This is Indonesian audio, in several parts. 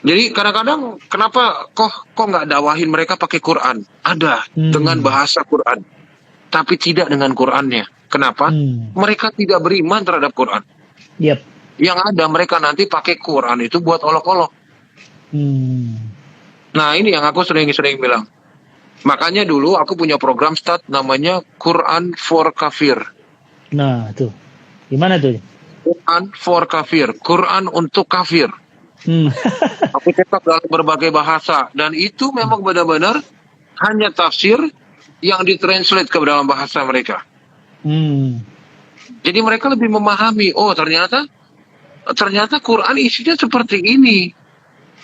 Jadi kadang-kadang kenapa kok nggak dakwahin mereka pakai Quran? Ada dengan bahasa Quran, tapi tidak dengan Qurannya. Kenapa? Mereka tidak beriman terhadap Quran. Yep. Yang ada mereka nanti pakai Quran itu buat olok-olok. Nah ini yang aku sering bilang. Makanya dulu aku punya program start namanya Quran for Kafir. Nah tuh, gimana tuh? Quran for Kafir, Quran untuk kafir. Aku cetak dalam berbagai bahasa dan itu memang benar-benar hanya tafsir yang ditranslate ke dalam bahasa mereka. Jadi mereka lebih memahami, oh ternyata Quran isinya seperti ini.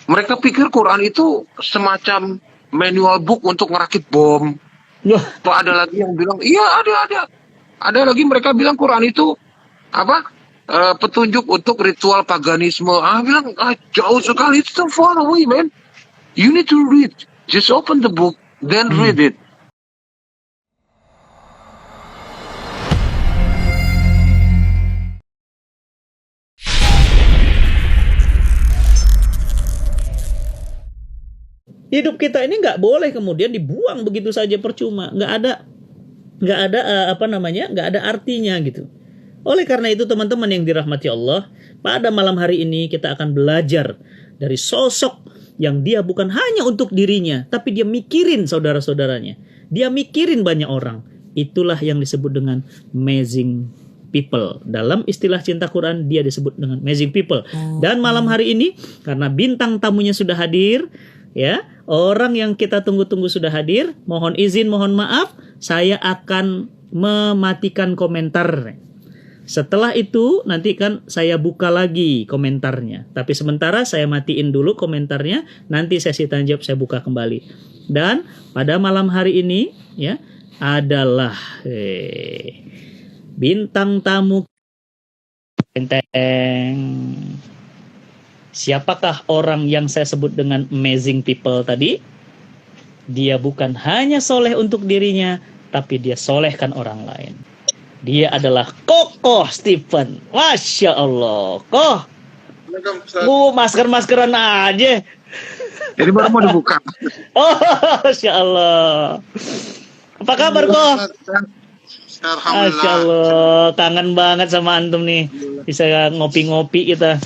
Mereka pikir Quran itu semacam manual book untuk ngerakit bom. Atau ada lagi yang bilang, iya ada. Ada lagi mereka bilang Quran itu apa? Petunjuk untuk ritual paganisme. Bilang jauh sekali, it's too far away, man. You need to read. Just open the book, then read it. Hidup kita ini nggak boleh kemudian dibuang begitu saja percuma, nggak ada artinya gitu. Oleh karena itu teman-teman yang dirahmati Allah, pada malam hari ini kita akan belajar dari sosok yang dia bukan hanya untuk dirinya, tapi dia mikirin saudara-saudaranya. Dia mikirin banyak orang. Itulah yang disebut dengan amazing people. Dalam istilah cinta Quran, dia disebut dengan amazing people. Dan malam hari ini, karena bintang tamunya sudah hadir, ya, orang yang kita tunggu-tunggu sudah hadir, mohon izin, mohon maaf, saya akan mematikan komentar. Setelah itu nanti kan saya buka lagi komentarnya. Tapi sementara saya matiin dulu komentarnya. Nanti sesi tanya jawab saya buka kembali. Dan pada malam hari ini ya adalah bintang tamu. Siapakah orang yang saya sebut dengan amazing people tadi? Dia bukan hanya soleh untuk dirinya, tapi dia solehkan orang lain. Dia adalah Kokoh Stephen. Masya Allah. Masker-maskeran aja. Jadi baru mau dibuka. Oh, Masya Allah. Apa kabar, Koh? Masya Allah. Kangen banget sama antum nih. Bisa ngopi-ngopi kita.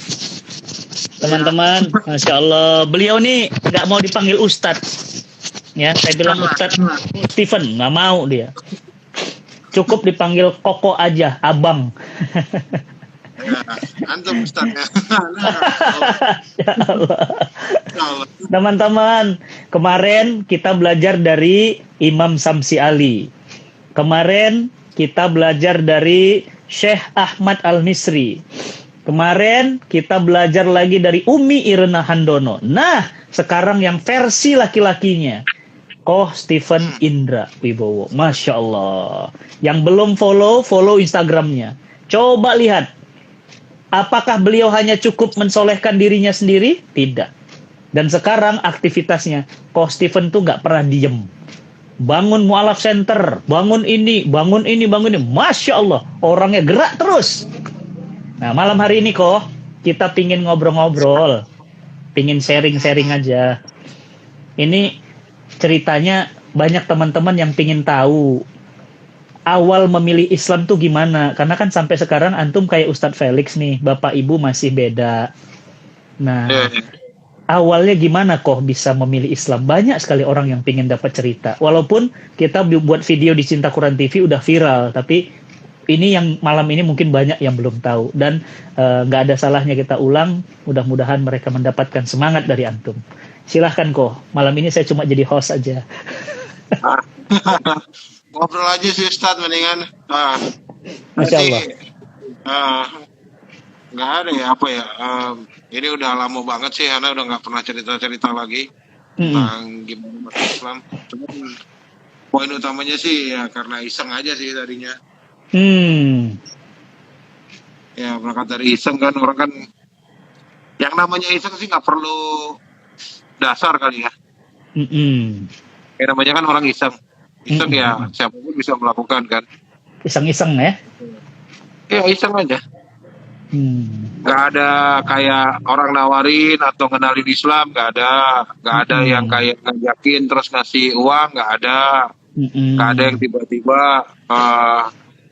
Teman-teman, Masya Allah. Beliau nih gak mau dipanggil Ustadz. Ya, saya bilang Ustadz Stephen. Gak mau dia. Cukup dipanggil Koko aja, abang. Antum Ustaznya. Teman-teman, kemarin kita belajar dari Imam Samsi Ali. Kemarin kita belajar dari Syekh Ahmad Al-Misri. Kemarin kita belajar lagi dari Umi Irna Handono. Nah, sekarang yang versi laki-lakinya. Koh Stephen Indra Wibowo. Masya Allah. Yang belum follow Instagramnya. Coba lihat. Apakah beliau hanya cukup mensolehkan dirinya sendiri? Tidak. Dan sekarang aktivitasnya. Koh Stephen tuh gak pernah diem. Bangun mualaf center. Bangun ini. Masya Allah. Orangnya gerak terus. Nah malam hari ini Koh. Kita pingin ngobrol-ngobrol. Pingin sharing-sharing aja. Ini ceritanya banyak teman-teman yang pingin tahu awal memilih Islam tuh gimana, karena kan sampai sekarang antum kayak Ustadz Felix nih, bapak ibu masih beda. Nah awalnya gimana kok bisa memilih Islam? Banyak sekali orang yang pingin dapat cerita, walaupun kita buat video di Cinta Quran TV udah viral, tapi ini yang malam ini mungkin banyak yang belum tahu, dan gak ada salahnya kita ulang. Mudah-mudahan mereka mendapatkan semangat dari antum. Silahkan kok, malam ini saya cuma jadi host aja. Ngobrol aja sih Ustadz mendingan. Masya Allah. Nggak ada ya apa ya. Ini udah lama banget sih, karena udah nggak pernah cerita-cerita lagi tentang gimana Islam. Cuman poin utamanya sih ya karena iseng aja sih tadinya. Ya berangkat dari iseng kan, orang kan yang namanya iseng sih nggak perlu dasar kali ya. Kayak namanya kan orang iseng ya siapapun bisa melakukan kan. Iseng-iseng ya. Ya iseng aja. Nggak ada kayak orang nawarin atau kenalin Islam, nggak ada yang kayak ngajakin terus ngasih uang, nggak ada. Nggak ada yang tiba-tiba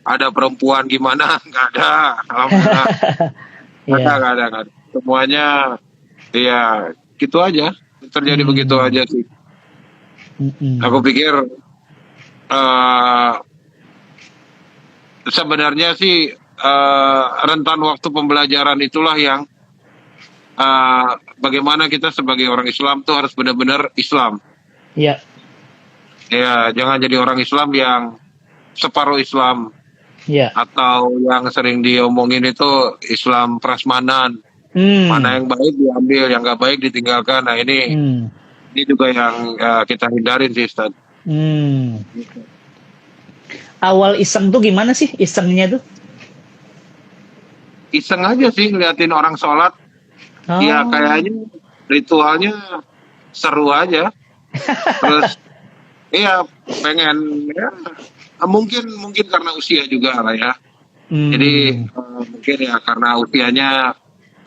ada perempuan gimana, nggak ada. Alhamdulillah. Nggak ada. Semuanya ya gitu aja, terjadi begitu aja sih. Aku pikir sebenarnya sih rentan waktu pembelajaran itulah yang bagaimana kita sebagai orang Islam tuh harus benar-benar Islam. Iya. Ya, jangan jadi orang Islam yang separuh Islam. Iya. Atau yang sering diomongin itu Islam prasmanan. Mana yang baik diambil, yang nggak baik ditinggalkan. Nah ini juga yang kita hindarin sih, Ustaz. Awal iseng tuh gimana sih isengnya tuh? Iseng aja sih ngeliatin orang sholat. Ya kayaknya ritualnya seru aja. Terus iya pengen ya mungkin karena usia juga lah ya. Jadi mungkin ya karena usianya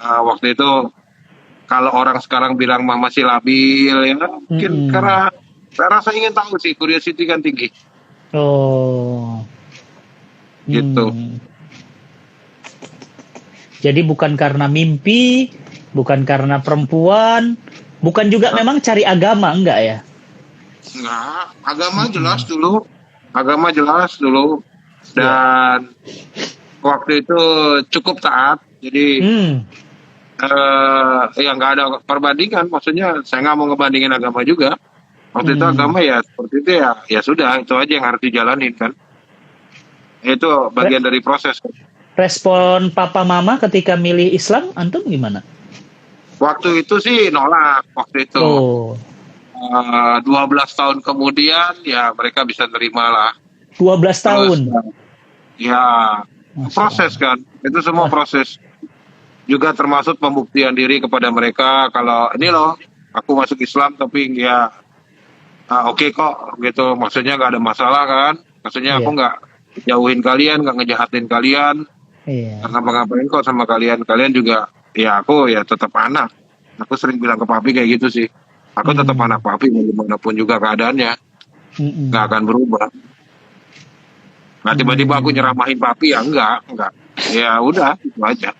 waktu itu kalau orang sekarang bilang masih labil ya mungkin karena saya rasa ingin tahu sih, curiosity kan tinggi. Gitu. Jadi bukan karena mimpi, bukan karena perempuan, bukan juga memang cari agama, enggak ya? Enggak, agama jelas dulu dan waktu itu cukup taat, jadi ya nggak ada perbandingan, maksudnya saya nggak mau ngebandingin agama juga. Waktu itu agama ya seperti itu ya sudah, itu aja yang harus dijalanin kan. Itu bagian dari proses. Respon papa mama ketika milih Islam, antum gimana? Waktu itu sih nolak waktu itu. 12 tahun kemudian ya mereka bisa terima lah. 12 tahun? Ya proses kan, itu semua proses. Juga termasuk pembuktian diri kepada mereka kalau ini loh aku masuk Islam tapi ya oke kok gitu, maksudnya nggak ada masalah kan, maksudnya aku nggak jauhin kalian, nggak ngejahatin kalian, karena ngapain kok sama kalian juga ya aku ya tetap anak. Aku sering bilang ke papi kayak gitu sih, aku tetap anak papi dimanapun juga keadaannya, nggak akan berubah. Nah tiba-tiba aku nyeramahin papi ya enggak, ya udah itu aja.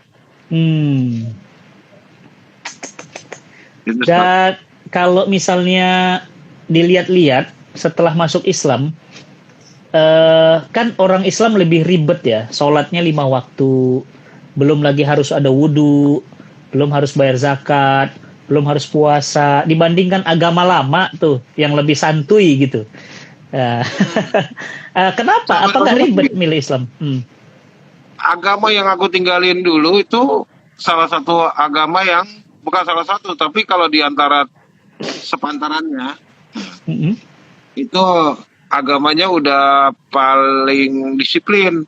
Dan kalau misalnya dilihat-lihat setelah masuk Islam, kan orang Islam lebih ribet ya, sholatnya 5 waktu, belum lagi harus ada wudhu, belum harus bayar zakat, belum harus puasa, dibandingkan agama lama tuh yang lebih santuy gitu. Kenapa? Apa nggak ribet milih Islam? Agama yang aku tinggalin dulu itu salah satu agama yang bukan salah satu, tapi kalau diantara sepantarannya itu agamanya udah paling disiplin.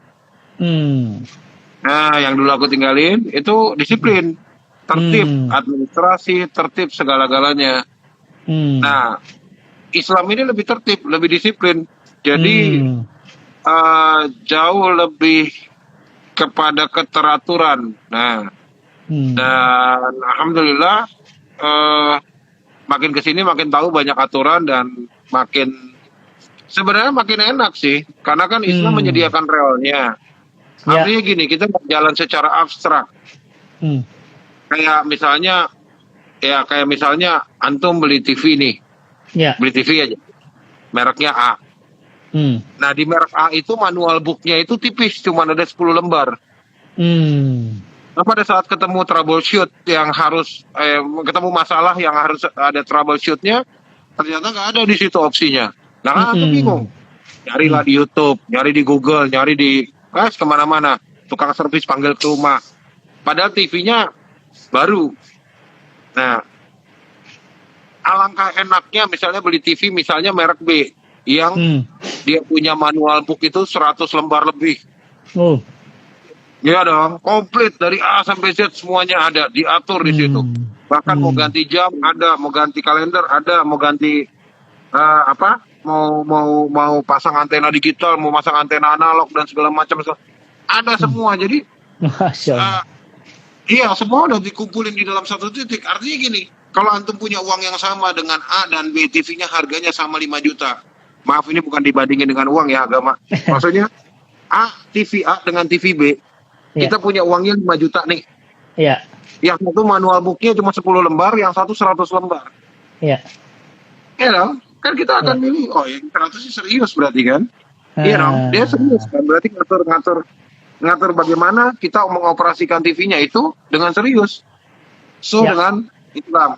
Nah, yang dulu aku tinggalin itu disiplin, tertib, administrasi, tertib segala-galanya. Nah, Islam ini lebih tertib, lebih disiplin. Jadi jauh lebih kepada keteraturan. Nah, dan alhamdulillah makin kesini makin tahu banyak aturan dan sebenarnya makin enak sih, karena kan Islam menyediakan realnya. Artinya gini, kita jalan secara abstrak. Kayak misalnya antum beli TV nih, beli TV aja, mereknya A. Nah di merek A itu manual booknya itu tipis, cuma ada 10 lembar. Nah, pada saat ketemu troubleshoot yang harus ketemu masalah yang harus ada troubleshootnya, ternyata nggak ada di situ opsinya. Nah, aku bingung. Nyarilah di YouTube, nyari di Google, nyari di kemana-mana. Tukang servis panggil ke rumah. Padahal TV-nya baru. Nah, alangkah enaknya misalnya beli TV misalnya merek B yang dia punya manual book itu 100 lembar lebih. Ya dong, komplit dari A sampai Z semuanya ada, diatur di situ. Bahkan mau ganti jam ada, mau ganti kalender ada, mau ganti mau pasang antena digital, mau pasang antena analog dan segala macam ada semua. Jadi Iya, semua udah dikumpulin di dalam satu titik. Artinya gini, kalau antum punya uang yang sama dengan A dan B, TV-nya harganya sama 5 juta. Maaf, ini bukan dibandingin dengan uang ya, agama. Maksudnya TV A dengan TV B, kita punya uangnya 5 juta nih. Iya. Yang satu manual booknya cuma 10 lembar, yang satu 100 lembar. Iya. Iya dong, kan kita akan milih, oh yang 100 sih serius berarti kan. Iya dong, dia serius kan, berarti ngatur bagaimana kita mengoperasikan TV-nya itu dengan serius. So dengan Islam.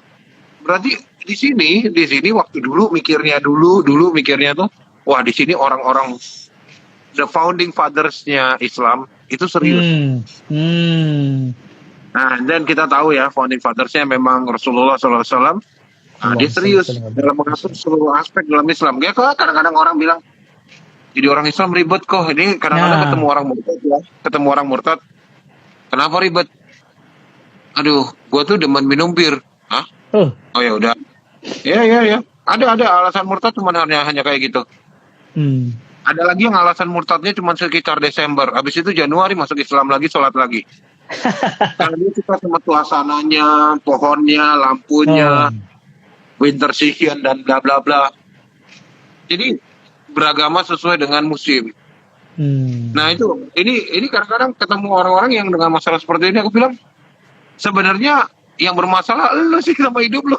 Berarti di sini waktu dulu mikirnya tuh, wah di sini orang-orang the founding fathers-nya Islam itu serius. Nah, dan kita tahu ya founding fathers-nya memang Rasulullah SAW. Nah, dia serius dalam mengatur seluruh aspek dalam Islam. Ya, kadang-kadang orang bilang jadi orang Islam ribet kok. Ini kadang-kadang ketemu orang murtad. Kenapa ribet? Aduh, gua tuh demen minum bir. Hah? Oh ya udah. Ya. Ada alasan murtad cuma hanya kayak gitu. Ada lagi yang alasan murtadnya cuma sekitar Desember. Habis itu Januari masuk Islam lagi, sholat lagi. Karena dia suka sama suasananya, pohonnya, lampunya, winter season dan bla bla bla. Jadi beragama sesuai dengan musim. Nah ini kadang-kadang ketemu orang-orang yang dengan masalah seperti ini, aku bilang sebenarnya yang bermasalah lu sih sama hidup lu.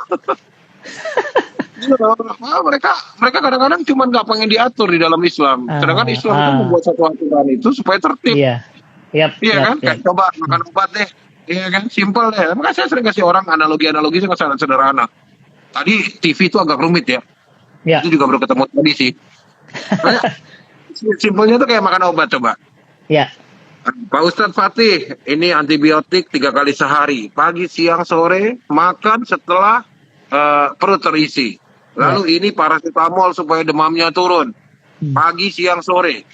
mereka kadang-kadang cuma nggak pengen diatur di dalam Islam. Sedangkan Islam itu membuat satu aturan itu supaya tertib. Iya kan? Kayak coba makan obat deh. Iya kan? Simple deh. Makanya saya sering kasih orang analogi sangat sederhana. Tadi TV itu agak rumit ya. Itu juga baru ketemu tadi sih. Simpelnya tuh kayak makan obat coba. Pak Ustadz Fatih, ini antibiotik 3 kali sehari, pagi, siang, sore, makan setelah perut terisi. Lalu ini paracetamol supaya demamnya turun, pagi, siang, sore.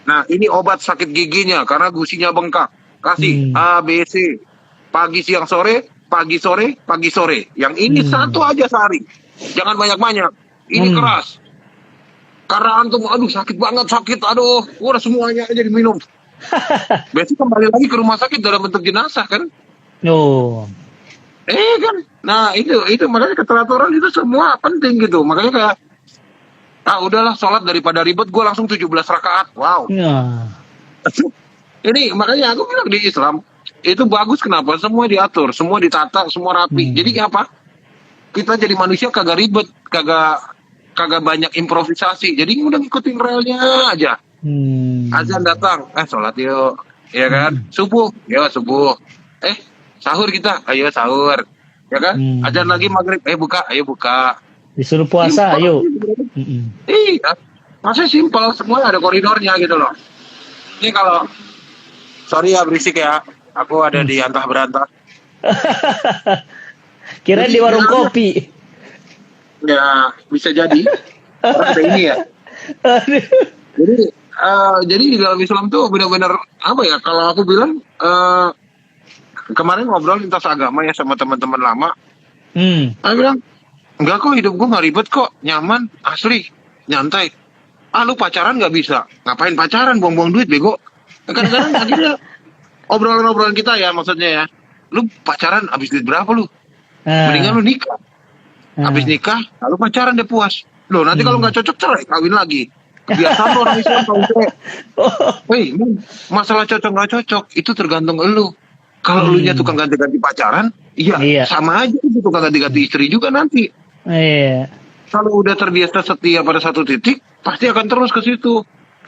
Nah ini obat sakit giginya karena gusinya bengkak, kasih A, B, C, pagi, siang, sore, pagi, sore, pagi, sore. Yang ini satu aja sehari, jangan banyak-banyak. Ini keras. Karena antum, aduh sakit banget, aduh, udah semuanya aja diminum. Besok kembali lagi ke rumah sakit dalam bentuk jenazah kan? Kan? Nah itu makanya keteraturan itu semua penting gitu. Makanya kayak, udahlah sholat daripada ribet, gue langsung 17 rakaat. Wow. Ini makanya aku bilang di Islam itu bagus, kenapa? Semua diatur, semua ditata, semua rapi. Jadi apa? Kita jadi manusia kagak ribet, kagak banyak improvisasi. Jadi udah ngikutin relnya aja. Azan datang, sholat yuk, ya kan? Subuh, ya subuh. Sahur kita, ayo sahur, ya kan? Azan lagi maghrib, buka, ayo buka. Disuruh puasa, ayo. Iya, masih simpel, semua ada koridornya gitu loh. Ini kalau, sorry ya berisik ya, aku ada di antah berantah. Kira di warung kopi. Ya, bisa jadi. Ada ini ya. Jadi di dalam Islam tuh benar-benar apa ya? Kalau aku bilang kemarin ngobrol lintas agama ya sama teman-teman lama. Aku bilang enggak kok, hidup gue nggak ribet kok, nyaman, asli, nyantai. Lu pacaran nggak bisa, ngapain pacaran, buang-buang duit bego. Kadang-kadang akhirnya obrolan-obrolan kita ya, maksudnya ya, lu pacaran habis duit berapa lu? Mendingan lu nikah. Habis nikah, lalu pacaran deh puas. Loh nanti kalau nggak cocok cerai, kawin lagi. Kebiasaan orang Islam kalau cerai. Masalah cocok nggak cocok itu tergantung elu. Kalau elunya tukang ganti-ganti pacaran, iya sama aja itu tukang ganti-ganti istri juga nanti. Kalau udah terbiasa setia pada satu titik, pasti akan terus ke situ.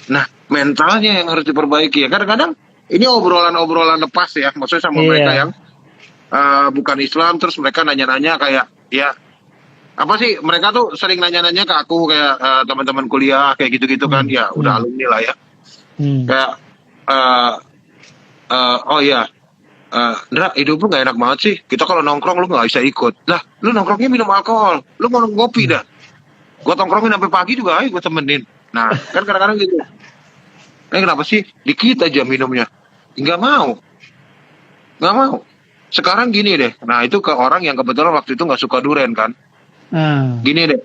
Nah, mentalnya yang harus diperbaiki ya. Kadang-kadang ini obrolan-obrolan lepas ya, maksudnya sama mereka yang bukan Islam, terus mereka nanya-nanya kayak ya apa sih, mereka tuh sering nanya-nanya ke aku kayak teman-teman kuliah kayak gitu-gitu kan, ya udah alumni lah ya. Kayak oh iya, Ndra, hidup lu gak enak banget sih. Kita kalau nongkrong lu gak bisa ikut. Lah, lu nongkrongnya minum alkohol, lu mau ngopi dah. Gue tongkrongin sampai pagi juga, ayo gue temenin. Nah, kan kadang-kadang gitu. Kenapa sih? Dikit aja minumnya. Nggak mau. Sekarang gini deh. Nah, itu ke orang yang kebetulan waktu itu nggak suka durian kan. Gini deh.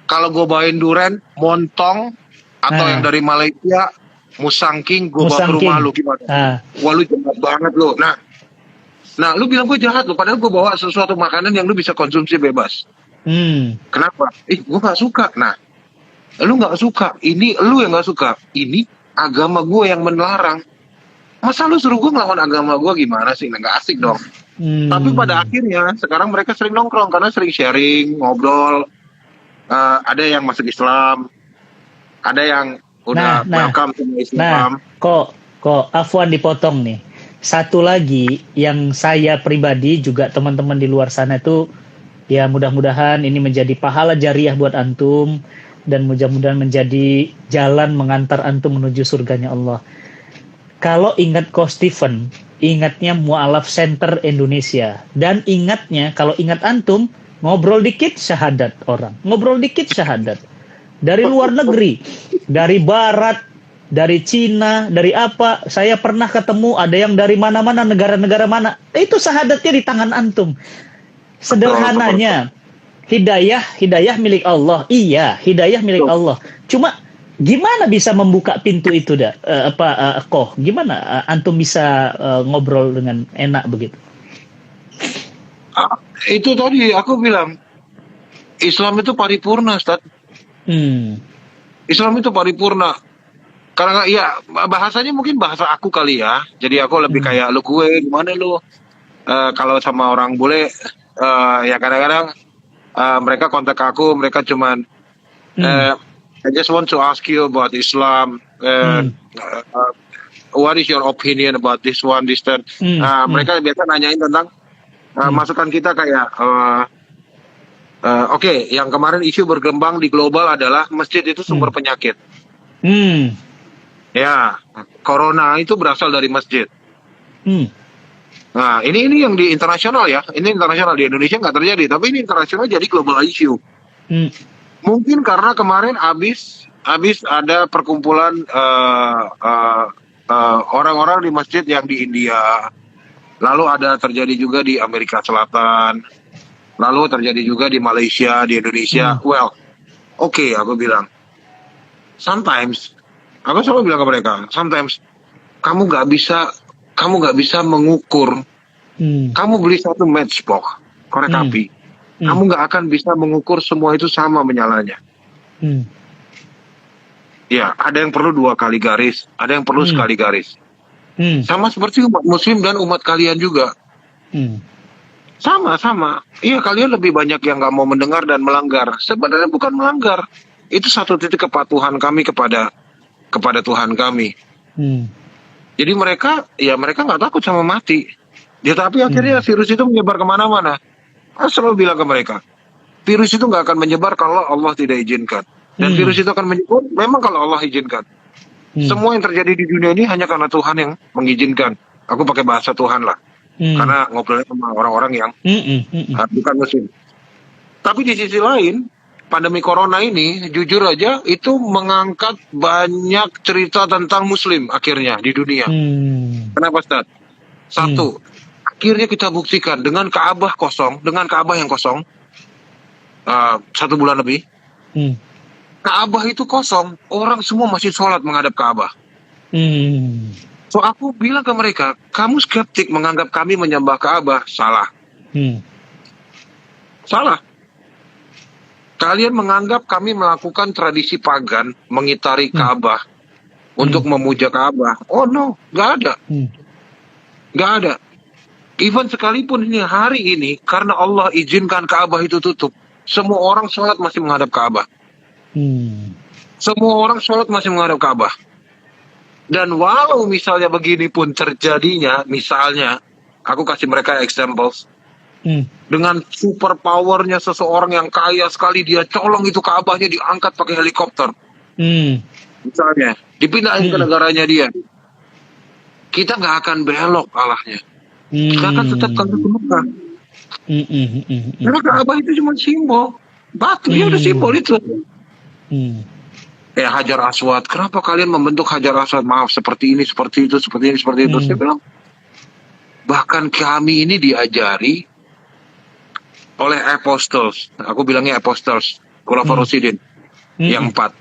Kalau gue bawain durian, montong, atau yang dari Malaysia, musangking, gue bawa ke rumah lu gimana? Wah, lu jahat banget lu. Nah, Nah, lu bilang gue jahat lu, padahal gue bawa sesuatu makanan yang lu bisa konsumsi bebas. Kenapa? Gue nggak suka. Nah, lu nggak suka. Ini lu yang nggak suka. Ini agama gue yang melarang. Masa lu suruh gue ngelawan agama gue gimana sih? Nggak asik dong. Tapi pada akhirnya sekarang mereka sering nongkrong karena sering sharing, ngobrol. Ada yang masuk Islam, ada yang udah welcome sama Islam. Kok Afwan dipotong nih. Satu lagi yang saya pribadi juga teman-teman di luar sana itu ya mudah-mudahan ini menjadi pahala jariah buat antum dan mudah-mudahan menjadi jalan mengantar antum menuju surganya Allah. Kalau ingat Coach Stephen, ingatnya Mu'alaf Center Indonesia, dan ingatnya kalau ingat antum ngobrol dikit syahadat orang, ngobrol dikit syahadat dari luar negeri, dari barat, dari Cina, dari apa, saya pernah ketemu ada yang dari mana-mana, negara-negara mana, itu syahadatnya di tangan antum. Sederhananya, hidayah milik Allah. Iya, hidayah milik Allah. Cuma gimana bisa membuka pintu itu dah? Gimana antum bisa ngobrol dengan enak begitu? Itu tadi aku bilang Islam itu paripurna, Ustaz. Islam itu paripurna. Karena ya bahasanya mungkin bahasa aku kali ya. Jadi aku lebih kayak lu gue gimana lu. Kalau sama orang bule ya kadang-kadang mereka kontak aku, mereka cuman I just want to ask you about Islam. What is your opinion about this one, this that? Mereka biasa nanyain tentang masukan kita kayak oke, yang kemarin isu berkembang di global adalah masjid itu sumber penyakit. Ya, corona itu berasal dari masjid. Nah, ini yang di internasional ya. Ini internasional, di Indonesia nggak terjadi, tapi ini internasional jadi global issue. Mungkin karena kemarin habis ada perkumpulan orang-orang di masjid yang di India. Lalu ada terjadi juga di Amerika Selatan. Lalu terjadi juga di Malaysia, di Indonesia. Well, oke, aku bilang. Sometimes aku selalu bilang ke mereka, sometimes kamu nggak bisa mengukur. Kamu beli satu matchbox korek api, kamu nggak akan bisa mengukur semua itu sama menyalanya. Ya, ada yang perlu 2 kali garis, ada yang perlu sekali garis. Sama seperti umat Muslim dan umat kalian juga. Sama. Iya, kalian lebih banyak yang nggak mau mendengar dan melanggar. Sebenarnya bukan melanggar. Itu satu titik kepatuhan kami kepada Tuhan kami. Jadi mereka nggak takut sama mati. Ya, tapi akhirnya virus itu menyebar kemana-mana. Saya selalu bilang ke mereka, virus itu nggak akan menyebar kalau Allah tidak izinkan. Dan virus itu akan menyebar memang kalau Allah izinkan. Semua yang terjadi di dunia ini hanya karena Tuhan yang mengizinkan. Aku pakai bahasa Tuhan lah. Karena ngobrolnya sama orang-orang yang bukan Muslim. Tapi di sisi lain, pandemi corona ini, jujur aja, itu mengangkat banyak cerita tentang Muslim akhirnya di dunia. Kenapa, Ustaz? Satu, akhirnya kita buktikan dengan Ka'bah yang kosong, 1 bulan lebih, Ka'bah itu kosong, orang semua masih sholat menghadap Ka'bah. So aku bilang ke mereka, kamu skeptik menganggap kami menyembah Ka'bah, salah. Salah. Kalian menganggap kami melakukan tradisi pagan, mengitari Ka'bah untuk memuja Ka'bah. Oh no, nggak ada. Nggak ada. Even sekalipun ini hari ini, karena Allah izinkan Ka'bah itu tutup, semua orang sholat masih menghadap Ka'bah. Semua orang sholat masih menghadap Ka'bah. Dan walau misalnya begini pun terjadinya, misalnya, aku kasih mereka examples, dengan super powernya seseorang yang kaya sekali, dia colong itu Ka'bahnya diangkat pakai helikopter. Misalnya, dipindahin ke negaranya dia. Kita nggak akan belok Allahnya. Kita akan tetap ke Mekah. Karena Ka'bah itu cuma simbol. Batu, ya udah simbol itu. Hajar Aswad, kenapa kalian membentuk Hajar Aswad? Maaf, seperti ini, seperti itu, seperti ini, seperti itu. Saya bilang, bahkan kami ini diajari oleh apostles. Aku bilangnya apostles, Khulafaur Rasyidin, yang 4.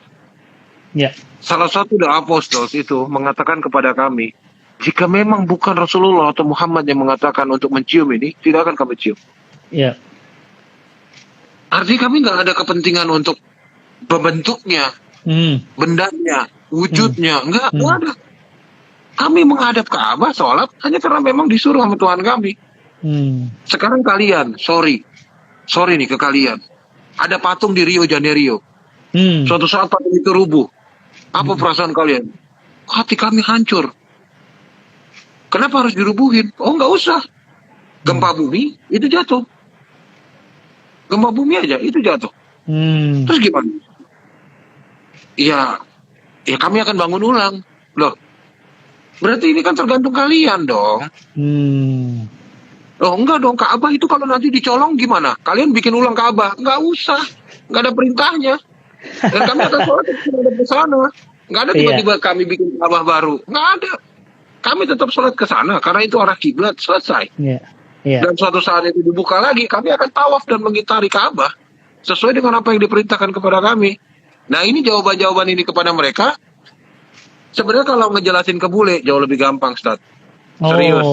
Salah satu dari apostles itu mengatakan kepada kami, Jika memang bukan Rasulullah atau Muhammad yang mengatakan untuk mencium ini, tidak akan kami cium. Ya. Artinya kami nggak ada kepentingan untuk membentuknya, bendanya, wujudnya, nggak ada. Kami menghadap Ka'bah sholat hanya karena memang disuruh sama Tuhan kami. Sekarang kalian, sorry nih ke kalian, ada patung di Rio Janeiro. Suatu saat patung itu rubuh. Apa perasaan kalian? Hati kami hancur. Kenapa harus dirubuhin? Oh, nggak usah. Gempa bumi itu jatuh. Gempa bumi aja itu jatuh. Terus gimana? Ya kami akan bangun ulang. Loh, berarti ini kan tergantung kalian dong. Oh enggak dong, Ka'bah itu kalau nanti dicolong gimana? Kalian bikin ulang Ka'bah? Nggak usah, nggak ada perintahnya. Dan kami akan sholat ke sana. Nggak ada tiba-tiba kami bikin Ka'bah baru. Nggak ada. Kami tetap sholat ke sana karena itu arah kiblat, selesai. Dan suatu saat itu dibuka lagi, kami akan tawaf dan mengitari Ka'bah sesuai dengan apa yang diperintahkan kepada kami. Nah, ini jawaban-jawaban ini kepada mereka. Sebenarnya kalau ngejelasin ke bule jauh lebih gampang, Ustaz. Serius.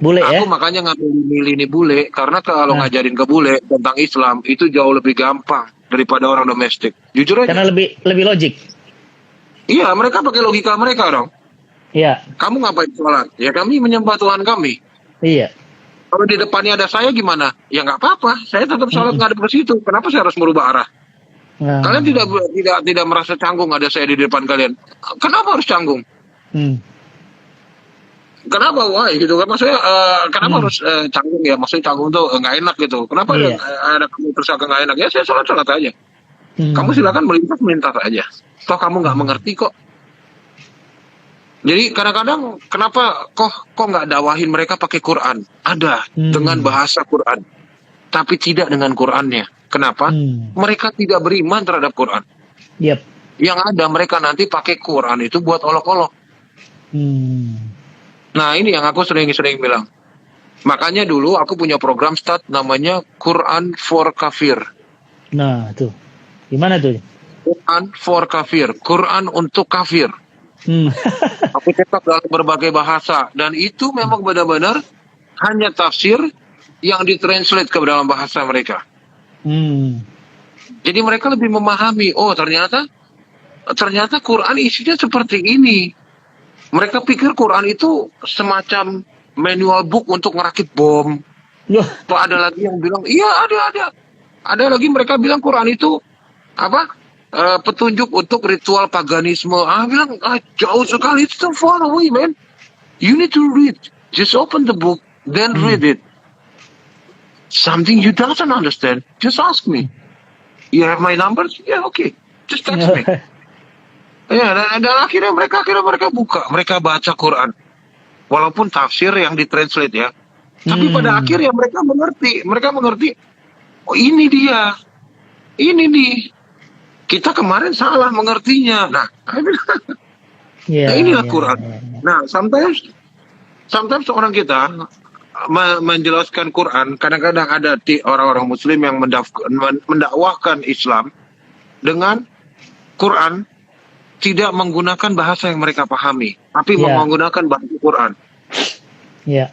Bule ya? Aku makanya ngambil milih ini bule, karena kalau ngajarin ke bule tentang Islam itu jauh lebih gampang daripada orang domestik. Jujur aja. Karena lebih logik. Iya, mereka pakai logika mereka dong. Iya. Kamu ngapain sholat? Ya kami menyembah Tuhan kami. Iya. Kalau di depannya ada saya gimana? Ya nggak apa-apa. Saya tetap sholat ngadep ke situ. Kenapa saya harus merubah arah? Kalian tidak merasa canggung ada saya di depan kalian? Kenapa harus canggung? Kenapa why gitu kan? Maksudnya kenapa harus canggung ya? Maksudnya canggung tuh nggak enak gitu. Kenapa ada kamu terus agak nggak enak? Ya saya sholat aja. Kamu silakan melintas aja. Toh kamu nggak mengerti kok. Jadi kadang-kadang kenapa kok nggak dakwahin mereka pakai Quran? Ada dengan bahasa Quran, tapi tidak dengan Qurannya. Kenapa? Mereka tidak beriman terhadap Quran. Yang ada mereka nanti pakai Quran itu buat olok-olok. Nah ini yang aku sering bilang. Makanya dulu aku punya program start namanya Quran for Kafir. Nah tuh, gimana tuh? Quran for Kafir, Quran untuk kafir. Aku cetak dalam berbagai bahasa dan itu memang benar-benar hanya tafsir yang ditranslate ke dalam bahasa mereka. Jadi mereka lebih memahami. Oh ternyata Quran isinya seperti ini. Mereka pikir Quran itu semacam manual book untuk ngerakit bom. Tuh ada lagi yang bilang iya ada. Ada lagi mereka bilang Quran itu apa? Petunjuk untuk ritual paganisme. Bilang jauh sekali, it's so far away, man. You need to read. Just open the book, then read it. Something you doesn't understand, just ask me. You have my numbers? Yeah, okay. Just text me. Ya, dan akhirnya mereka buka, mereka baca Quran. Walaupun tafsir yang ditranslate ya. Tapi pada akhirnya mereka mengerti. Oh ini dia. Ini nih. Kita kemarin salah mengertinya. Nah, inilah Quran. Nah, sometimes orang kita menjelaskan Quran, kadang-kadang ada orang-orang Muslim yang mendakwahkan Islam dengan Quran tidak menggunakan bahasa yang mereka pahami, tapi menggunakan bahasa Quran.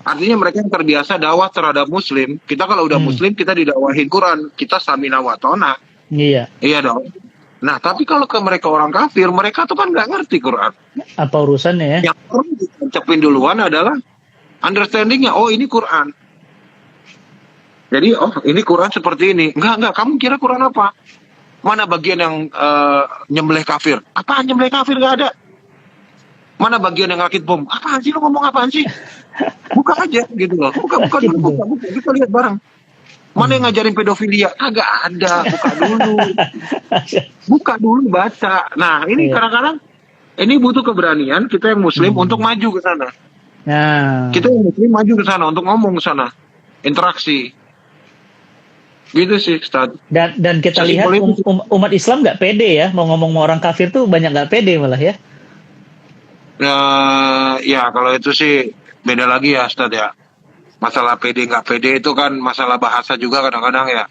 Artinya mereka yang terbiasa dakwah terhadap Muslim. Kita kalau udah Muslim kita didakwahin Quran, kita samina wa ta'na. Iya dong. Nah, tapi kalau ke mereka orang kafir, mereka tuh kan nggak ngerti Quran. Apa urusannya ya? Yang perlu diucapin duluan adalah understandingnya. Oh, ini Quran. Jadi, ini Quran seperti ini. Enggak. Kamu kira Quran apa? Mana bagian yang nyembelih kafir? Apaan nyembelih kafir? Nggak ada. Mana bagian yang rakit bom? Apaan sih? Lo ngomong apaan sih? Buka aja gitu loh. Buka. Kita lihat bareng. Mana yang ngajarin pedofilia? Agak ada. Buka dulu baca. Nah ini kadang-kadang ini butuh keberanian kita yang Muslim untuk maju ke sana. Kita yang Muslim maju ke sana untuk ngomong ke sana, interaksi. Gitu sih, Ustaz. Dan kita lihat umat Islam nggak pede ya, mau ngomong sama orang kafir tuh banyak nggak pede malah ya. Ya kalau itu sih beda lagi ya, Ustaz ya. Masalah pede nggak pede itu kan masalah bahasa juga kadang-kadang ya.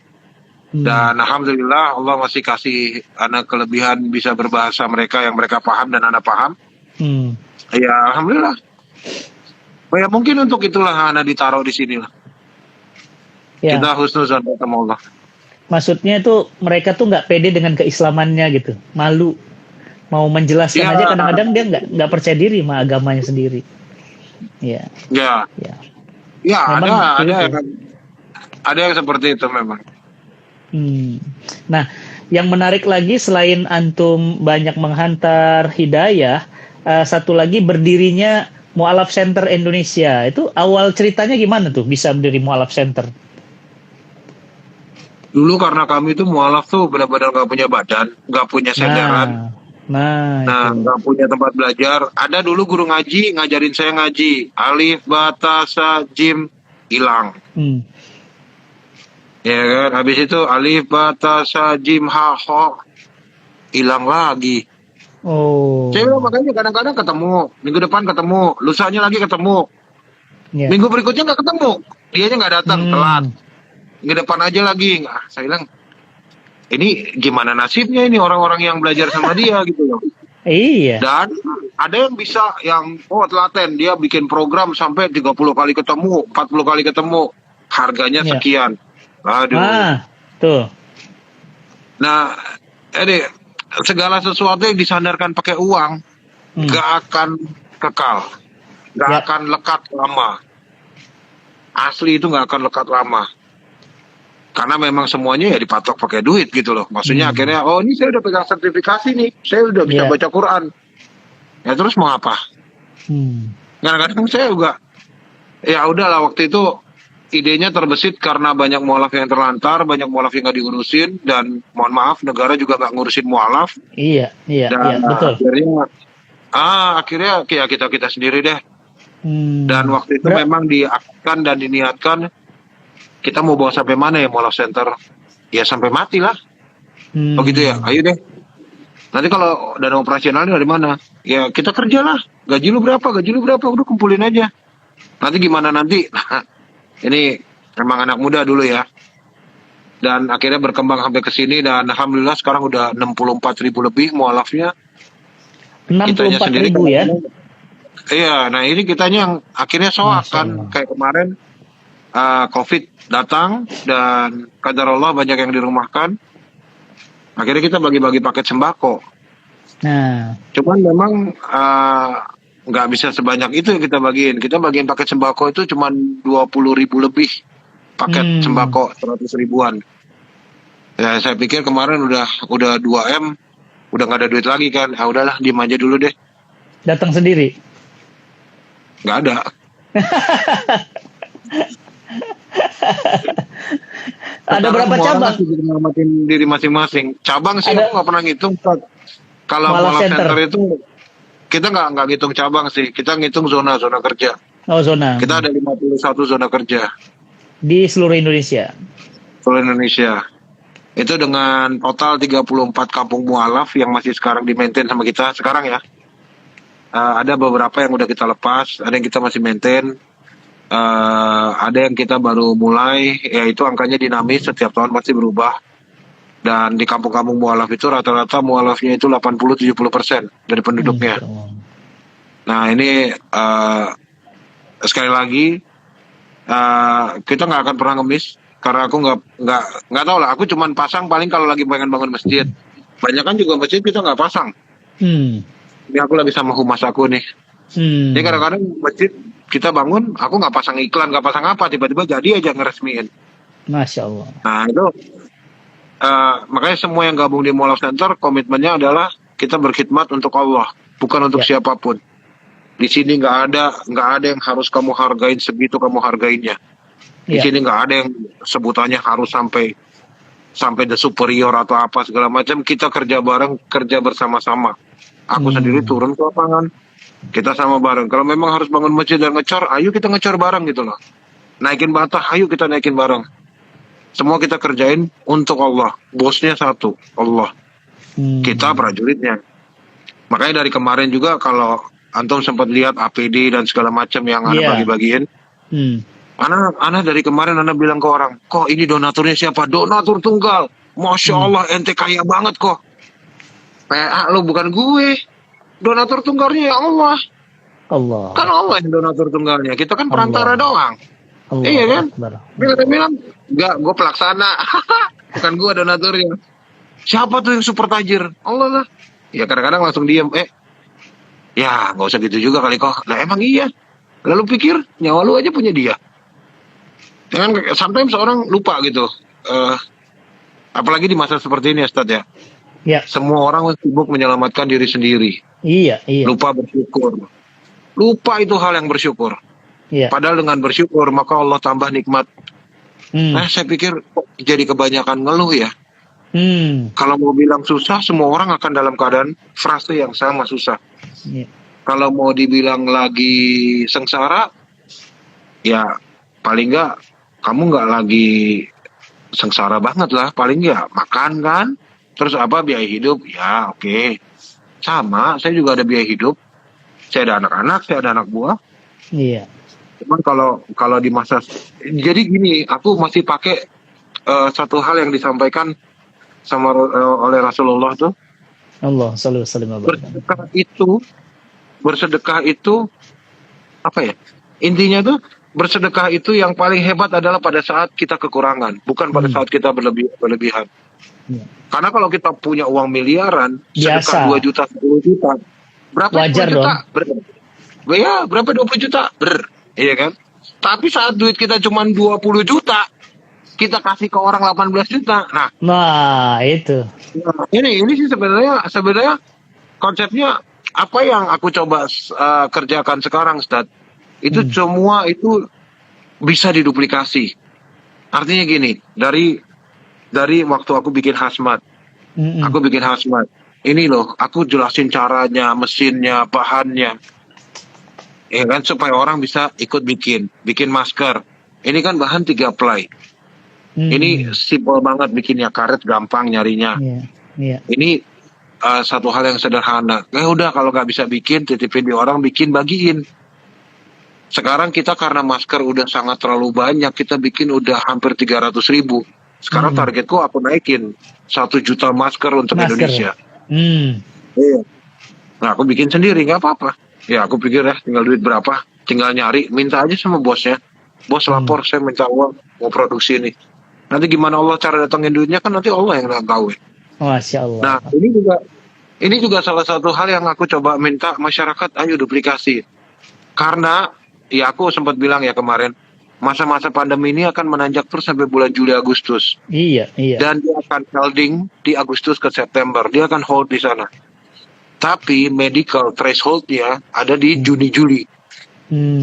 Dan alhamdulillah Allah masih kasih anak kelebihan bisa berbahasa mereka yang mereka paham dan anak paham. Ya alhamdulillah. Ya mungkin untuk itulah Ana ditaruh di sini lah. Ya. Kita husnuzan sama Allah. Maksudnya itu mereka tuh nggak pede dengan keislamannya gitu, malu mau menjelaskan Ya. aja kadang-kadang dia nggak percaya diri sama agamanya sendiri. Ya. Ya. Ya. Ya Memang ada yang seperti itu memang. Nah, yang menarik lagi selain antum banyak menghantar hidayah, satu lagi berdirinya Mu'alaf Center Indonesia. Itu awal ceritanya gimana tuh bisa berdiri Mu'alaf Center? Dulu karena kami itu mualaf tuh benar-benar nggak punya badan, nggak punya senderan, nggak punya tempat belajar. Ada dulu guru ngaji ngajarin saya ngaji, alif, ba, ta, sa, jim, hilang. Ya kan, habis itu alif, ba, ta, sa, jim, ha, ho, hilang lagi. Saya makanya kadang-kadang ketemu, minggu depan ketemu, lusanya lagi ketemu, minggu berikutnya nggak ketemu, dianya nggak datang, telat. Minggu depan aja lagi. Saya bilang, ini gimana nasibnya ini orang-orang yang belajar sama dia gitu loh. Iya. Dan ada yang bisa yang telaten, dia bikin program sampai 30 kali ketemu, 40 kali ketemu, harganya sekian. Aduh. Tuh. Nah, ini segala sesuatu yang disandarkan pakai uang gak akan kekal, gak akan lekat lama. Asli itu gak akan lekat lama. Karena memang semuanya ya dipatok pakai duit gitu loh. Maksudnya akhirnya, ini saya udah pegang sertifikasi nih, saya udah bisa baca Quran. Ya terus mau apa? Kadang-kadang saya juga, ya udahlah waktu itu idenya terbesit karena banyak mualaf yang terlantar, banyak mualaf yang nggak diurusin, dan mohon maaf negara juga nggak ngurusin mualaf. Iya, betul. Akhirnya ya kita sendiri deh. Dan waktu itu memang diaktifkan dan diniatkan. Kita mau bawa sampai mana ya Mu'alaf Center? Ya sampai mati lah. Oh gitu ya, ayo deh. Nanti kalau dana operasionalnya dari mana? Ya kita kerjalah. Gaji lu berapa? Udah kumpulin aja. Nanti gimana nanti? Nah, ini memang anak muda dulu ya. Dan akhirnya berkembang sampai ke sini dan alhamdulillah sekarang udah 64.000 lebih mu'alafnya. 64.000 ya? Iya, nah ini kitanya yang akhirnya soak kan kayak kemarin. COVID datang dan qadarullah banyak yang dirumahkan. Akhirnya kita bagi-bagi paket sembako. Cuman memang nggak bisa sebanyak itu yang kita bagiin. Kita bagiin paket sembako itu cuman 20.000 lebih paket sembako 100 ribuan. Ya saya pikir kemarin udah 2M, udah nggak ada duit lagi kan. Udahlah diem aja dulu deh. Datang sendiri? Nggak ada. Ada berapa cabang? Ngamatin diri masing-masing. Cabang sih aku nggak pernah ngitung. Kalau Mu'alaf Center itu kita nggak ngitung cabang sih. Kita ngitung zona kerja. Oh zona. Kita ada 51 zona kerja di seluruh Indonesia. Itu dengan total 34 kampung mu'alaf yang masih sekarang di-maintain sama kita sekarang ya. Ada beberapa yang udah kita lepas, ada yang kita masih maintain. Ada yang kita baru mulai, yaitu angkanya dinamis, setiap tahun pasti berubah. Dan di kampung-kampung mu'alaf itu rata-rata mu'alafnya itu 80-70% dari penduduknya. Nah ini sekali lagi kita nggak akan pernah ngemis, karena aku nggak tahu lah. Aku cuman pasang paling kalau lagi pengen bangun masjid. Banyak kan juga masjid kita nggak pasang. Ini aku lagi sama humas aku nih. Jadi kadang-kadang masjid kita bangun, aku nggak pasang iklan, nggak pasang apa, tiba-tiba jadi aja ngeresmiin. Masya Allah. Nah itu makanya semua yang gabung di Mu'alaf Center komitmennya adalah kita berkhidmat untuk Allah, bukan untuk siapapun. Di sini nggak ada yang harus kamu hargain segitu kamu hargainnya. Di sini nggak ada yang sebutannya harus sampai the superior atau apa segala macam. Kita kerja bareng, kerja bersama-sama. Aku sendiri turun ke lapangan. Kita sama bareng. Kalau memang harus bangun masjid dan ngecor, ayo kita ngecor bareng gitu loh. Naikin bata, ayo kita naikin bareng. Semua kita kerjain untuk Allah. Bosnya satu, Allah. Kita prajuritnya. Makanya dari kemarin juga kalau antum sempat lihat APD dan segala macam yang Ana bagi-bagiin. Ana dari kemarin Ana bilang ke orang, kok ini donaturnya siapa? Donatur tunggal. Masya Allah, ente kaya banget kok. PA lo bukan gue. Donatur tunggalnya ya Allah. Allah. Kan Allah yang donatur tunggalnya. Kita kan perantara Allah. doang. Allah Iya kan? Akbar. Dia bilang, enggak, gue pelaksana. Bukan gue donaturnya. Siapa tuh yang super tajir? Allah lah. Ya kadang-kadang langsung diem. Ya nggak usah gitu juga kali kok. Nah emang iya. Lalu pikir nyawa lu aja punya dia. Jangan sometimes orang lupa gitu. Apalagi di masa seperti ini ya Ustadz ya. Ya. Semua orang sibuk menyelamatkan diri sendiri. Iya. Lupa bersyukur. Lupa itu hal yang bersyukur. Iya. Padahal dengan bersyukur maka Allah tambah nikmat. Nah saya pikir jadi kebanyakan ngeluh ya. Kalau mau bilang susah, semua orang akan dalam keadaan frase yang sama susah. Iya. Kalau mau dibilang lagi sengsara, ya paling nggak kamu nggak lagi sengsara banget lah. Paling nggak makan kan, terus apa biaya hidup, ya oke. Sama, saya juga ada biaya hidup. Saya ada anak-anak, saya ada anak buah. Iya. Cuman kalau di masa, jadi gini, aku masih pakai satu hal yang disampaikan sama oleh Rasulullah tuh. Allah sallallahu alaihi wasallam. Bersedekah itu apa ya? Intinya tuh bersedekah itu yang paling hebat adalah pada saat kita kekurangan, bukan pada saat kita berlebihan. Ya. Karena kalau kita punya uang miliaran, Biasa. sedekah 2 juta, 10 juta, berapa Wajar 10 juta? dong. Ya, berapa 20 juta? Iya kan? Tapi saat duit kita cuma 20 juta, kita kasih ke orang 18 juta. Nah, itu. Ini sih sebenarnya konsepnya apa yang aku coba kerjakan sekarang, Ustaz. Itu semua itu bisa diduplikasi. Artinya gini, dari waktu aku bikin hazmat. Aku bikin hazmat. Ini loh, aku jelasin caranya, mesinnya, bahannya. Ya kan, supaya orang bisa ikut bikin masker. Ini kan bahan 3 ply. Ini simple banget bikinnya, karet gampang nyarinya. Iya. Ini satu hal yang sederhana. Udah kalau nggak bisa bikin, titipin di orang, bagiin. Sekarang kita karena masker udah sangat terlalu banyak, kita bikin udah hampir 300.000. Sekarang targetku aku naikin 1 juta masker untuk Indonesia. Iya. Nah aku bikin sendiri, nggak apa-apa. Ya aku pikir ya tinggal duit berapa, tinggal nyari, minta aja sama bosnya. Bos lapor, saya minta uang, mau produksi ini. Nanti gimana Allah cara datangin duitnya kan nanti Allah yang tahu. Masya Allah. Nah ini juga salah satu hal yang aku coba minta masyarakat, ayo duplikasi. Karena ya aku sempat bilang ya kemarin, masa-masa pandemi ini akan menanjak terus sampai bulan Juli Agustus. Iya. Dan dia akan holding di Agustus ke September, dia akan hold di sana. Tapi medical threshold-nya ada di Juni-Juli.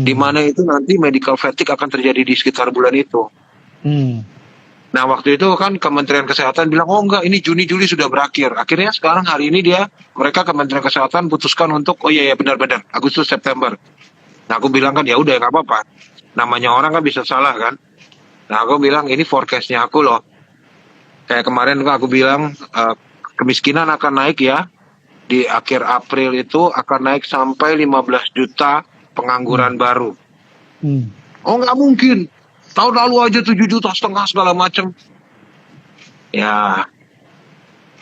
Di mana itu nanti medical fatigue akan terjadi di sekitar bulan itu. Nah waktu itu kan Kementerian Kesehatan bilang, oh enggak, ini Juni-Juli sudah berakhir. Akhirnya sekarang hari ini mereka Kementerian Kesehatan putuskan untuk, oh iya benar-benar Agustus September. Nah aku bilang kan ya udah nggak apa-apa. Namanya orang kan bisa salah kan. Nah aku bilang ini forecast-nya aku loh. Kayak kemarin kan aku bilang kemiskinan akan naik ya. Di akhir April itu akan naik sampai 15 juta pengangguran baru. Oh nggak mungkin. Tahun lalu aja 7,5 juta segala macam. Ya,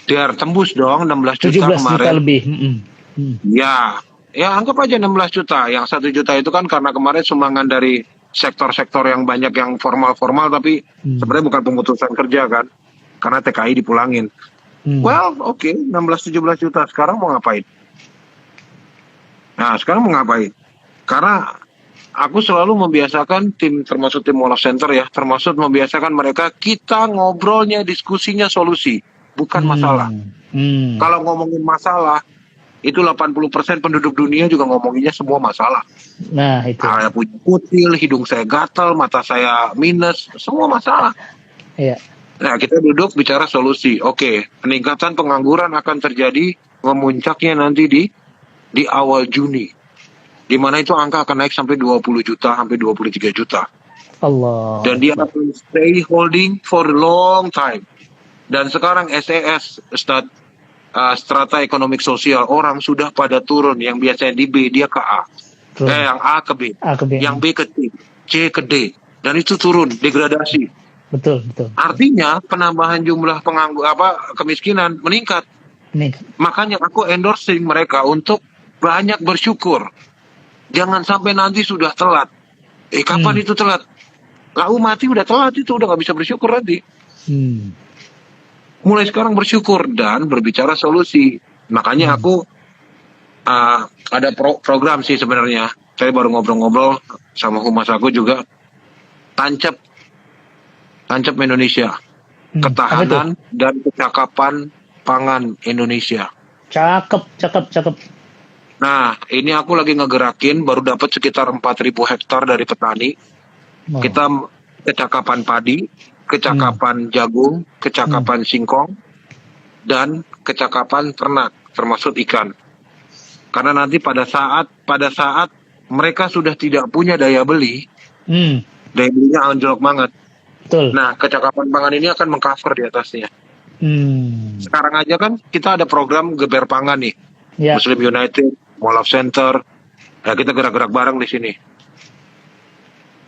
biar tembus dong 16 juta 17 kemarin. juta lebih. Ya anggap aja 16 juta. Yang 1 juta itu kan karena kemarin sumbangan dari sektor-sektor yang banyak yang formal-formal, tapi sebenarnya bukan pemutusan kerja kan. Karena TKI dipulangin. Well, oke, 16-17 juta. Sekarang mau ngapain? Nah, sekarang mau ngapain? Karena aku selalu membiasakan termasuk tim Wolof Center ya, termasuk membiasakan mereka, kita ngobrolnya, diskusinya solusi, bukan masalah. Kalau ngomongin masalah, itu 80% penduduk dunia juga ngomonginnya semua masalah. Nah, itu. Saya punya kutil, hidung saya gatal, mata saya minus, semua masalah. Iya. Nah, kita duduk bicara solusi. Oke, peningkatan pengangguran akan terjadi memuncaknya nanti di awal Juni. Di mana itu angka akan naik sampai 20 juta, sampai 23 juta. Allah. Dan dia akan stay holding for a long time. Dan sekarang SES, strata ekonomi sosial, orang sudah pada turun. Yang biasanya di B, dia ke A. Yang A ke B. Yang B ke C, C ke D. Dan itu turun, degradasi. Betul. Artinya penambahan jumlah kemiskinan meningkat. Makanya aku endorsing mereka untuk banyak bersyukur. Jangan sampai nanti sudah telat. Kapan itu telat? Lau mati udah telat itu, udah nggak bisa bersyukur nanti. Mulai sekarang bersyukur dan berbicara solusi. Makanya aku ada program sih sebenarnya. Saya baru ngobrol-ngobrol sama humas aku juga. Tancap Indonesia. Ketahanan dan kecakapan pangan Indonesia. Cakep. Nah, ini aku lagi ngegerakin, baru dapat sekitar 4.000 hektar dari petani. Kita kecakapan padi, kecakapan jagung, kecakapan singkong, dan kecakapan ternak, termasuk ikan. Karena nanti pada saat mereka sudah tidak punya daya beli, daya belinya anjlok banget. Betul. Nah, kecakapan pangan ini akan mengcover di atasnya. Sekarang aja kan kita ada program geber pangan nih, Muslim United, Mualaf Center, ya kita gerak-gerak bareng di sini.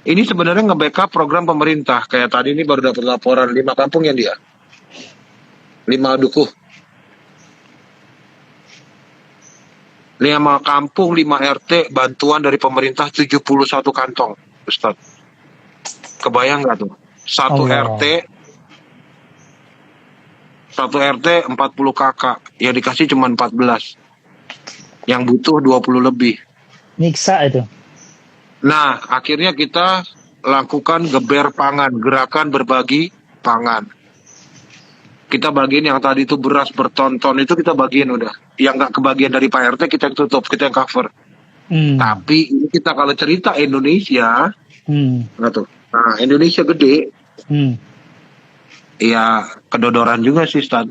Ini sebenarnya nge-backup program pemerintah. Kayak tadi ini baru dapat laporan 5 kampung yang 5 dukuh. 5 kampung, 5 RT, bantuan dari pemerintah 71 kantong, Ustaz. Kebayang nggak tuh? Satu RT 40 kakak, yang dikasih cuma 14. Yang butuh 20 lebih. Nyiksa itu. Nah, akhirnya kita lakukan geber pangan, gerakan berbagi pangan. Kita bagiin yang tadi itu beras berton-ton, itu kita bagiin udah. Yang nggak kebagian dari Pak RT kita tutup, kita yang cover. Tapi ini kita kalau cerita Indonesia, nggak tuh. Nah, Indonesia gede. Ya, kedodoran juga sih, Stan.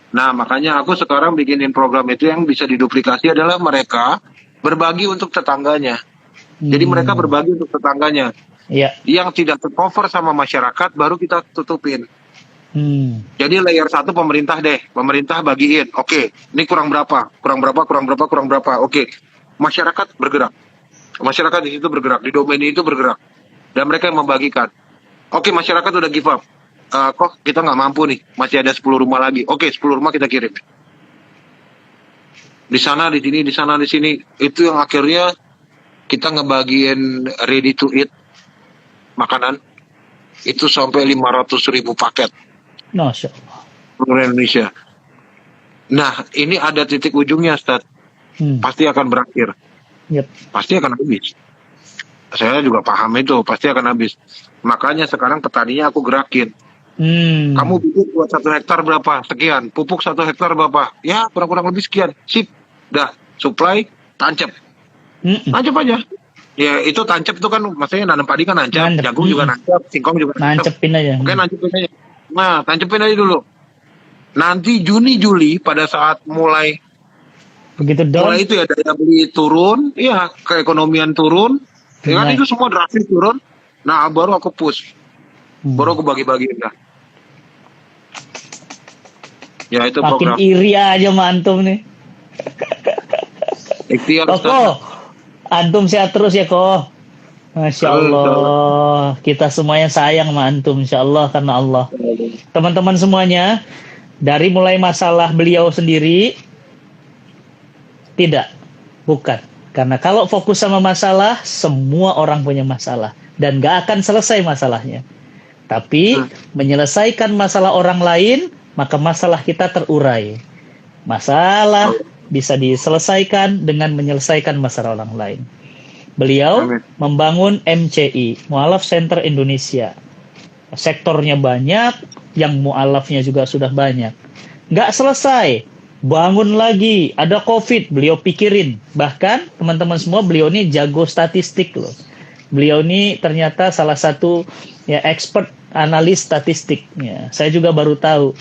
Nah, makanya aku sekarang bikinin program itu yang bisa diduplikasi adalah mereka berbagi untuk tetangganya. Jadi mereka berbagi untuk tetangganya. Yang tidak tercover sama masyarakat baru kita tutupin. Jadi layer 1 pemerintah deh. Pemerintah bagiin. Oke, ini kurang berapa? Oke, masyarakat bergerak. Masyarakat di situ bergerak. Di domain itu bergerak. Dan mereka yang membagikan. Oke, masyarakat udah give up. Kok kita nggak mampu nih, masih ada 10 rumah lagi. Oke, 10 rumah kita kirim. Di sana, di sini, di sana, di sini. Itu yang akhirnya kita ngebagiin ready to eat makanan. Itu sampai 500.000 paket. Masya Allah. Seluruh Indonesia. Nah, ini ada titik ujungnya, Ustaz. Pasti akan berakhir. Pasti akan habis. Saya juga paham itu, pasti akan habis. Makanya sekarang petaninya aku gerakin. Kamu bikin buat 1 hektar berapa? Sekian. Pupuk 1 hektar berapa? Ya, kurang lebih sekian. Sip. Dah, supply, tancap. Tancap aja. Ya, itu tancap itu kan, maksudnya nanam padi kan nancap. Jagung juga nancap, singkong juga nancap. Nancepin aja. Oke, nancepin aja. Nah, tancapin aja dulu. Nanti Juni, Juli, pada saat mulai itu ya, daya beli turun, ya, keekonomian turun, ya kan itu semua drastis turun. Nah, baru aku push. Baru aku bagi-bagiin dah. Ya, itu makin program. iri aja sama antum nih. Ikhtiar, Koko, antum sehat terus ya, Ko. Masya Allah. Kita semuanya sayang sama antum, insya Allah, karena Allah. Teman-teman semuanya, dari mulai masalah beliau sendiri, bukan. Karena kalau fokus sama masalah, semua orang punya masalah. Dan gak akan selesai masalahnya. Tapi, menyelesaikan masalah orang lain, maka masalah kita terurai. Masalah bisa diselesaikan dengan menyelesaikan masalah orang lain. Beliau membangun MCI, Mualaf Center Indonesia. Sektornya banyak, yang mualafnya juga sudah banyak. Nggak selesai, bangun lagi, ada COVID, beliau pikirin. Bahkan teman-teman semua, beliau ini jago statistik loh. Beliau ini ternyata salah satu ya expert analis statistik. Ya, saya juga baru tahu.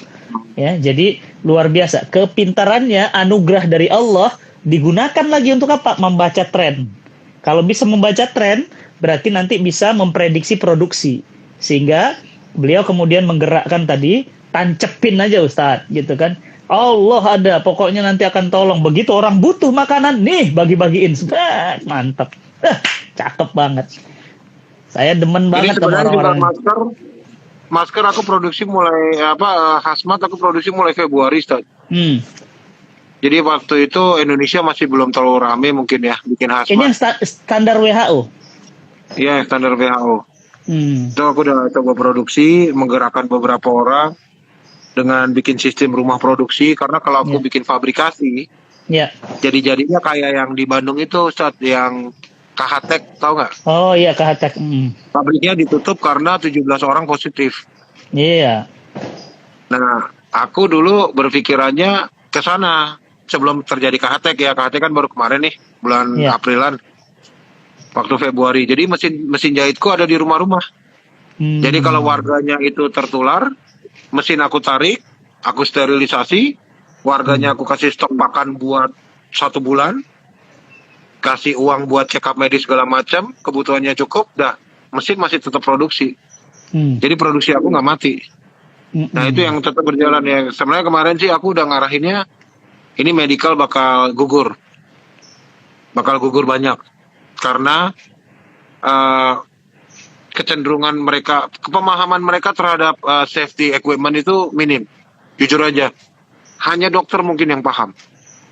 Ya, jadi luar biasa. Kepintarannya, anugerah dari Allah digunakan lagi untuk apa? Membaca tren. Kalau bisa membaca tren, berarti nanti bisa memprediksi produksi. Sehingga beliau kemudian menggerakkan tadi, tancepin aja Ustadz, gitu kan. Allah ada, pokoknya nanti akan tolong. Begitu orang butuh makanan, nih bagi-bagiin. Mantap. Cakep banget. Saya demen banget sama orang-orang. Masker aku produksi mulai hazmat aku produksi mulai Februari, Ustaz. Jadi waktu itu Indonesia masih belum terlalu rame mungkin ya bikin Ini hazmat. yang standar WHO. Iya, standar WHO. Hmm. Itu aku udah coba produksi, menggerakkan beberapa orang dengan bikin sistem rumah produksi. Karena kalau aku Ya. bikin fabrikasi, Ya. jadi-jadinya kayak yang di Bandung itu, Ustadz, yang KHTek, tahu nggak? Oh iya, Kahatek. Pabriknya ditutup karena 17 orang positif. Iya. Nah, aku dulu berpikirannya ke sana sebelum terjadi KHTek ya. KHTek kan baru kemarin nih, bulan Ya. Aprilan, waktu Februari. Jadi mesin jahitku ada di rumah-rumah. Jadi kalau warganya itu tertular, mesin aku tarik, aku sterilisasi, warganya aku kasih stok makan buat 1 bulan, kasih uang buat check up medis segala macam, kebutuhannya cukup, dah mesin masih tetap produksi. Jadi produksi aku nggak mati. Nah itu yang tetap berjalan ya. Sebenarnya kemarin sih aku udah ngarahinnya, ini medical bakal gugur banyak, karena kecenderungan mereka, pemahaman mereka terhadap safety equipment itu minim. Jujur aja, hanya dokter mungkin yang paham.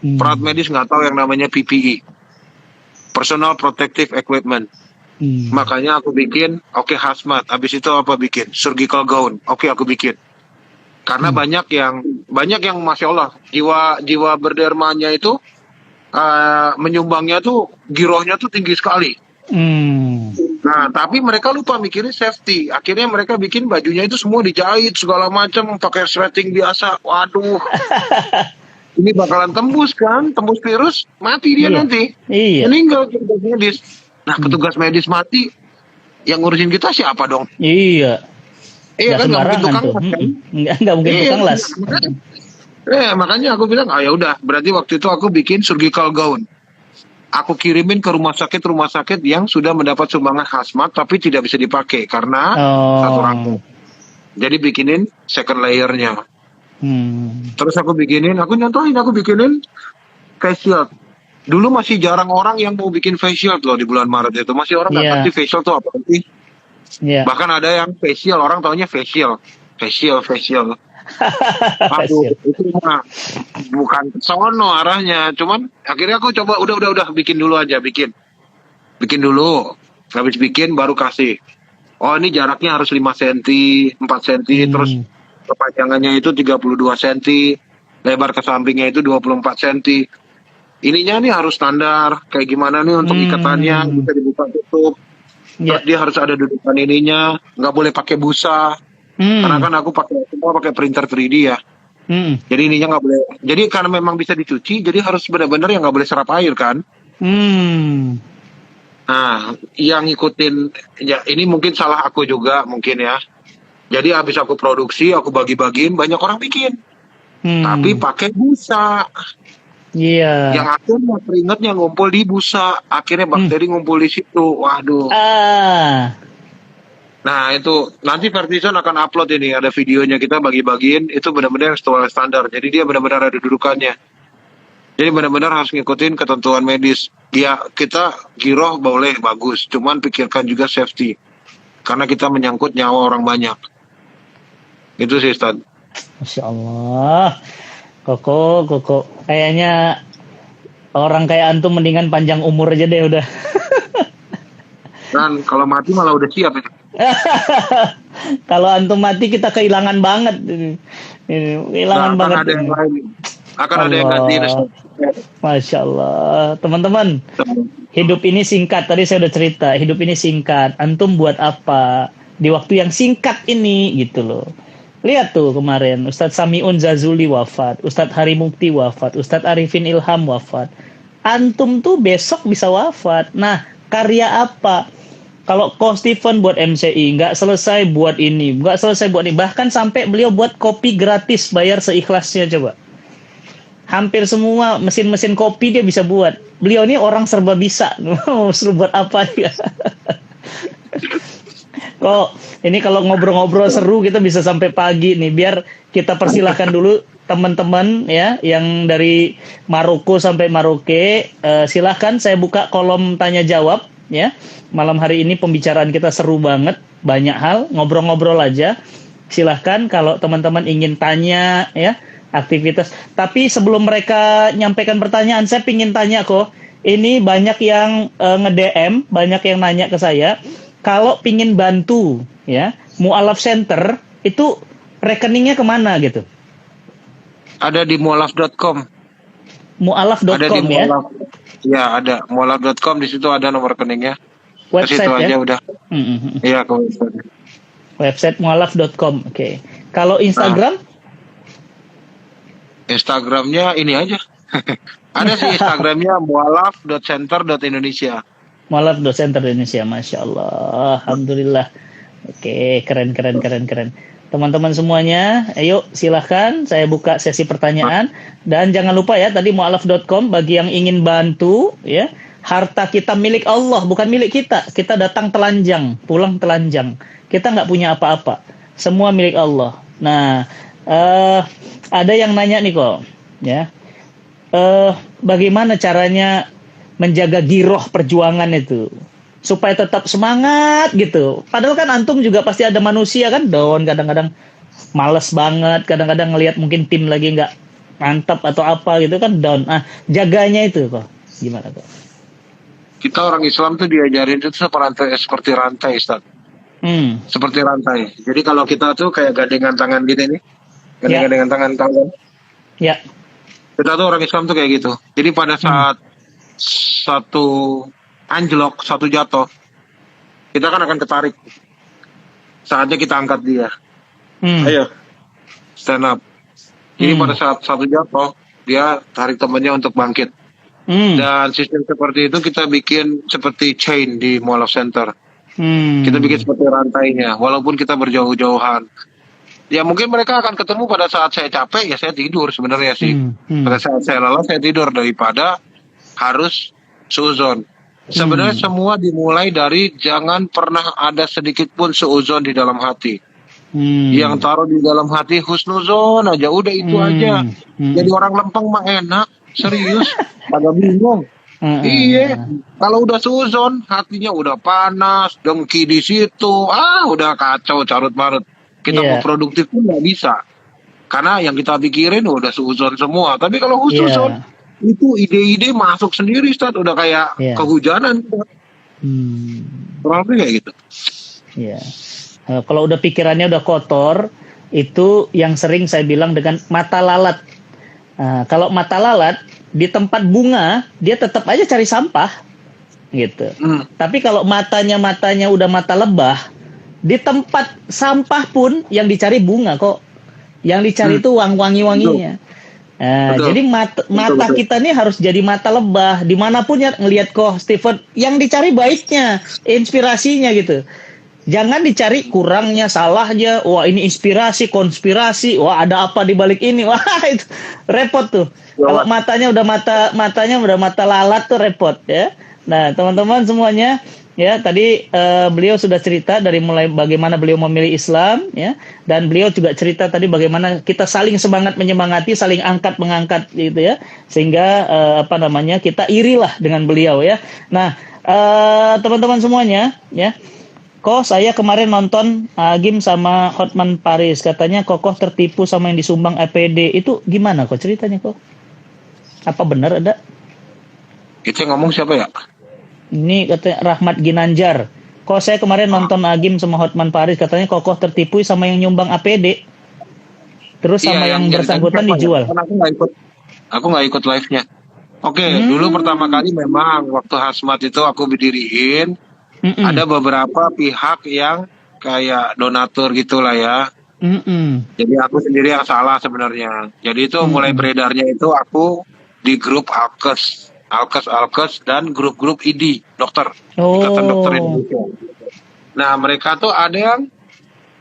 Perawat medis nggak tahu yang namanya PPE, Personal Protective Equipment. Makanya aku bikin, hazmat. Habis itu apa bikin? Surgical gown. Aku bikin. Karena banyak yang masya Allah jiwa berdermanya itu menyumbangnya tuh girohnya tuh tinggi sekali. Nah, tapi mereka lupa mikirin safety. Akhirnya mereka bikin bajunya itu semua dijahit segala macam, pakai sweating biasa. Waduh. Ini bakalan tembus virus, mati dia nanti. Iya. Meninggal petugas medis. Nah, petugas medis mati, yang ngurusin kita siapa dong? Iya. Iya kan, nggak mungkin tukang las kan? Nggak mungkin tukang las. Makanya aku bilang, ya udah, berarti waktu itu aku bikin surgical gown. Aku kirimin ke rumah sakit yang sudah mendapat sumbangan hazmat tapi tidak bisa dipakai karena satu rangkaian. Jadi bikinin second layernya. Terus aku bikinin face shield. Dulu masih jarang orang yang mau bikin face shield loh di bulan Maret itu. Masih orang nggak ngerti face shield itu apa sih. Bahkan ada yang facial, orang taunya facial. Aduh, itu mah bukan sono arahnya. Cuman akhirnya aku coba udah bikin dulu aja, bikin dulu. Habis bikin baru kasih. Oh, ini jaraknya harus 5 cm, 4 cm, terus kepanjangannya itu 32 cm, lebar ke sampingnya itu 24 cm. Ininya nih harus standar, kayak gimana nih untuk ikatannya, bisa dibuka tutup. Terus dia harus ada dudukan ininya, nggak boleh pakai busa. Karena kan aku pakai printer 3D ya. Jadi ininya nggak boleh. Jadi karena memang bisa dicuci, jadi harus benar-benar yang nggak boleh serap air kan. Nah, yang ngikutin, ya ini mungkin salah aku juga mungkin ya. Jadi habis aku produksi, aku bagi-bagiin, banyak orang bikin. Tapi pakai busa. Iya. Yang akhirnya keringatnya ngumpul di busa, akhirnya bakteri ngumpul di situ. Waduh. Nah itu nanti Vertison akan upload ini, ada videonya kita bagi-bagiin, itu benar-benar standar. Jadi dia benar-benar ada dudukannya. Jadi benar-benar harus ngikutin ketentuan medis. Ya kita giroh boleh bagus, cuman pikirkan juga safety. Karena kita menyangkut nyawa orang banyak. Itu sih Ustaz. Masya Allah. Koko, kayaknya orang kayak antum mendingan panjang umur aja deh udah. Dan kalau mati malah udah siap itu. Kalau antum mati kita kehilangan banget. Kehilangan banget. Ada yang lain. Akan ada yang ganti. Masya Allah. Teman-teman, hidup ini singkat. Tadi saya udah cerita, hidup ini singkat. Antum buat apa di waktu yang singkat ini gitu loh. Lihat tuh kemarin Ustadz Samiun Zazuli wafat, Ustadz Hari Mukti wafat, Ustadz Arifin Ilham wafat. Antum tuh besok bisa wafat. Nah, karya apa? Kalau Ko Stephen buat MCI, nggak selesai buat ini, nggak selesai buat ini. Bahkan sampai beliau buat kopi gratis, bayar seikhlasnya coba. Hampir semua mesin-mesin kopi dia bisa buat. Beliau ini orang serba bisa. Suruh buat apa ya? Kok ini kalau ngobrol-ngobrol seru kita bisa sampai pagi nih. Biar kita persilahkan dulu teman-teman ya yang dari Maroko sampai Maroke. Silahkan saya buka kolom tanya jawab ya. Malam hari ini pembicaraan kita seru banget, banyak hal, ngobrol-ngobrol aja. Silahkan kalau teman-teman ingin tanya ya aktivitas. Tapi sebelum mereka nyampaikan pertanyaan, saya pingin tanya kok. Ini banyak yang nge-DM, banyak yang nanya ke saya, kalau pingin bantu ya Mu'alaf Center itu rekeningnya kemana gitu? Ada di mualaf.com. Mu'alaf.com Ada di ya? Mualaf. Ya, ada mualaf.com, di situ ada nomor rekeningnya. Ke Website situ ya? aja udah. Iya, ke website. Website mu'alaf.com. Oke. Kalau Instagram? Instagramnya ini aja. Ada sih Instagramnya mualaf.center.indonesia. Mu'alaf.center Indonesia, Masya Allah. Alhamdulillah. Oke, keren. Teman-teman semuanya, ayo silahkan saya buka sesi pertanyaan. Dan jangan lupa ya, tadi mu'alaf.com bagi yang ingin bantu ya. Harta kita milik Allah, bukan milik kita. Kita datang telanjang, pulang telanjang. Kita nggak punya apa-apa. Semua milik Allah. Nah, ada yang nanya nih kok, ya. Bagaimana caranya menjaga giroh perjuangan itu supaya tetap semangat gitu. Padahal kan antum juga pasti ada manusia kan down, kadang-kadang males banget, kadang-kadang ngelihat mungkin tim lagi nggak mantap atau apa gitu kan down. Jaganya itu kok gimana kok? Kita orang Islam tuh diajarin itu seperti rantai, Ustaz. Seperti rantai. Jadi kalau kita tuh kayak gandengan tangan gitu nih. Gandengan tangan. Ya. Kita tuh orang Islam tuh kayak gitu. Jadi pada saat satu anjlok, satu jatuh, kita kan akan ketarik. Saatnya kita angkat dia. Ayo, stand up. Jadi pada saat satu jatuh, dia tarik temannya untuk bangkit. Dan sistem seperti itu kita bikin seperti chain di Mu'alaf Center. Kita bikin seperti rantainya, walaupun kita berjauh-jauhan. Ya mungkin mereka akan ketemu pada saat saya capek, ya saya tidur sebenarnya sih. Pada saat saya lelah, saya tidur daripada harus suuzon. Sebenarnya semua dimulai dari jangan pernah ada sedikit pun suuzon di dalam hati. Yang taruh di dalam hati husnuzon aja, udah itu aja. Jadi orang lempeng mah enak, serius, agak bingung. Iya, kalau udah suuzon, hatinya udah panas, dengki di situ, udah kacau carut marut. Kita mau produktif pun nggak bisa, karena yang kita pikirin udah suuzon semua. Tapi kalau husnuzon, itu ide-ide masuk sendiri, Ustaz, udah kayak kehujanan. Kurang lebih kayak gitu. Iya. Kalau udah pikirannya udah kotor, itu yang sering saya bilang dengan mata lalat. Kalau mata lalat di tempat bunga, dia tetap aja cari sampah, gitu. Tapi kalau matanya udah mata lebah, di tempat sampah pun yang dicari bunga kok. Yang dicari itu wangi-wanginya. Jadi mata kita nih harus jadi mata lebah. Dimanapun ya ngelihat kok Stephen, yang dicari baiknya, inspirasinya gitu. Jangan dicari kurangnya, salahnya. Wah ini inspirasi, konspirasi. Wah ada apa di balik ini? Wah itu repot tuh. Kalau matanya udah mata lalat tuh repot ya. Nah teman-teman semuanya. Ya, tadi beliau sudah cerita dari mulai bagaimana beliau memilih Islam, ya, dan beliau juga cerita tadi bagaimana kita saling semangat menyemangati, saling angkat mengangkat, gitu ya, sehingga kita irilah dengan beliau, ya. Nah, teman-teman semuanya, ya, kok saya kemarin nonton Agim sama Hotman Paris, katanya kokoh tertipu sama yang disumbang APD, itu gimana kok ceritanya kok? Apa benar ada? Itu yang ngomong siapa ya? Ini katanya Rahmat Ginanjar. Kok saya kemarin nonton Agim sama Hotman Paris, katanya kokoh tertipu sama yang nyumbang APD. Terus sama yang bersangkutan dijual. Aku nggak ikut live-nya. Oke, dulu pertama kali memang waktu Hasmat itu aku berdiriin, ada beberapa pihak yang kayak donatur gitulah ya. Jadi aku sendiri yang salah sebenarnya. Jadi itu mulai beredarnya itu aku di grup Alkes dan grup-grup ID dokter, Ikatan Dokter Indonesia. Nah mereka tuh ada yang,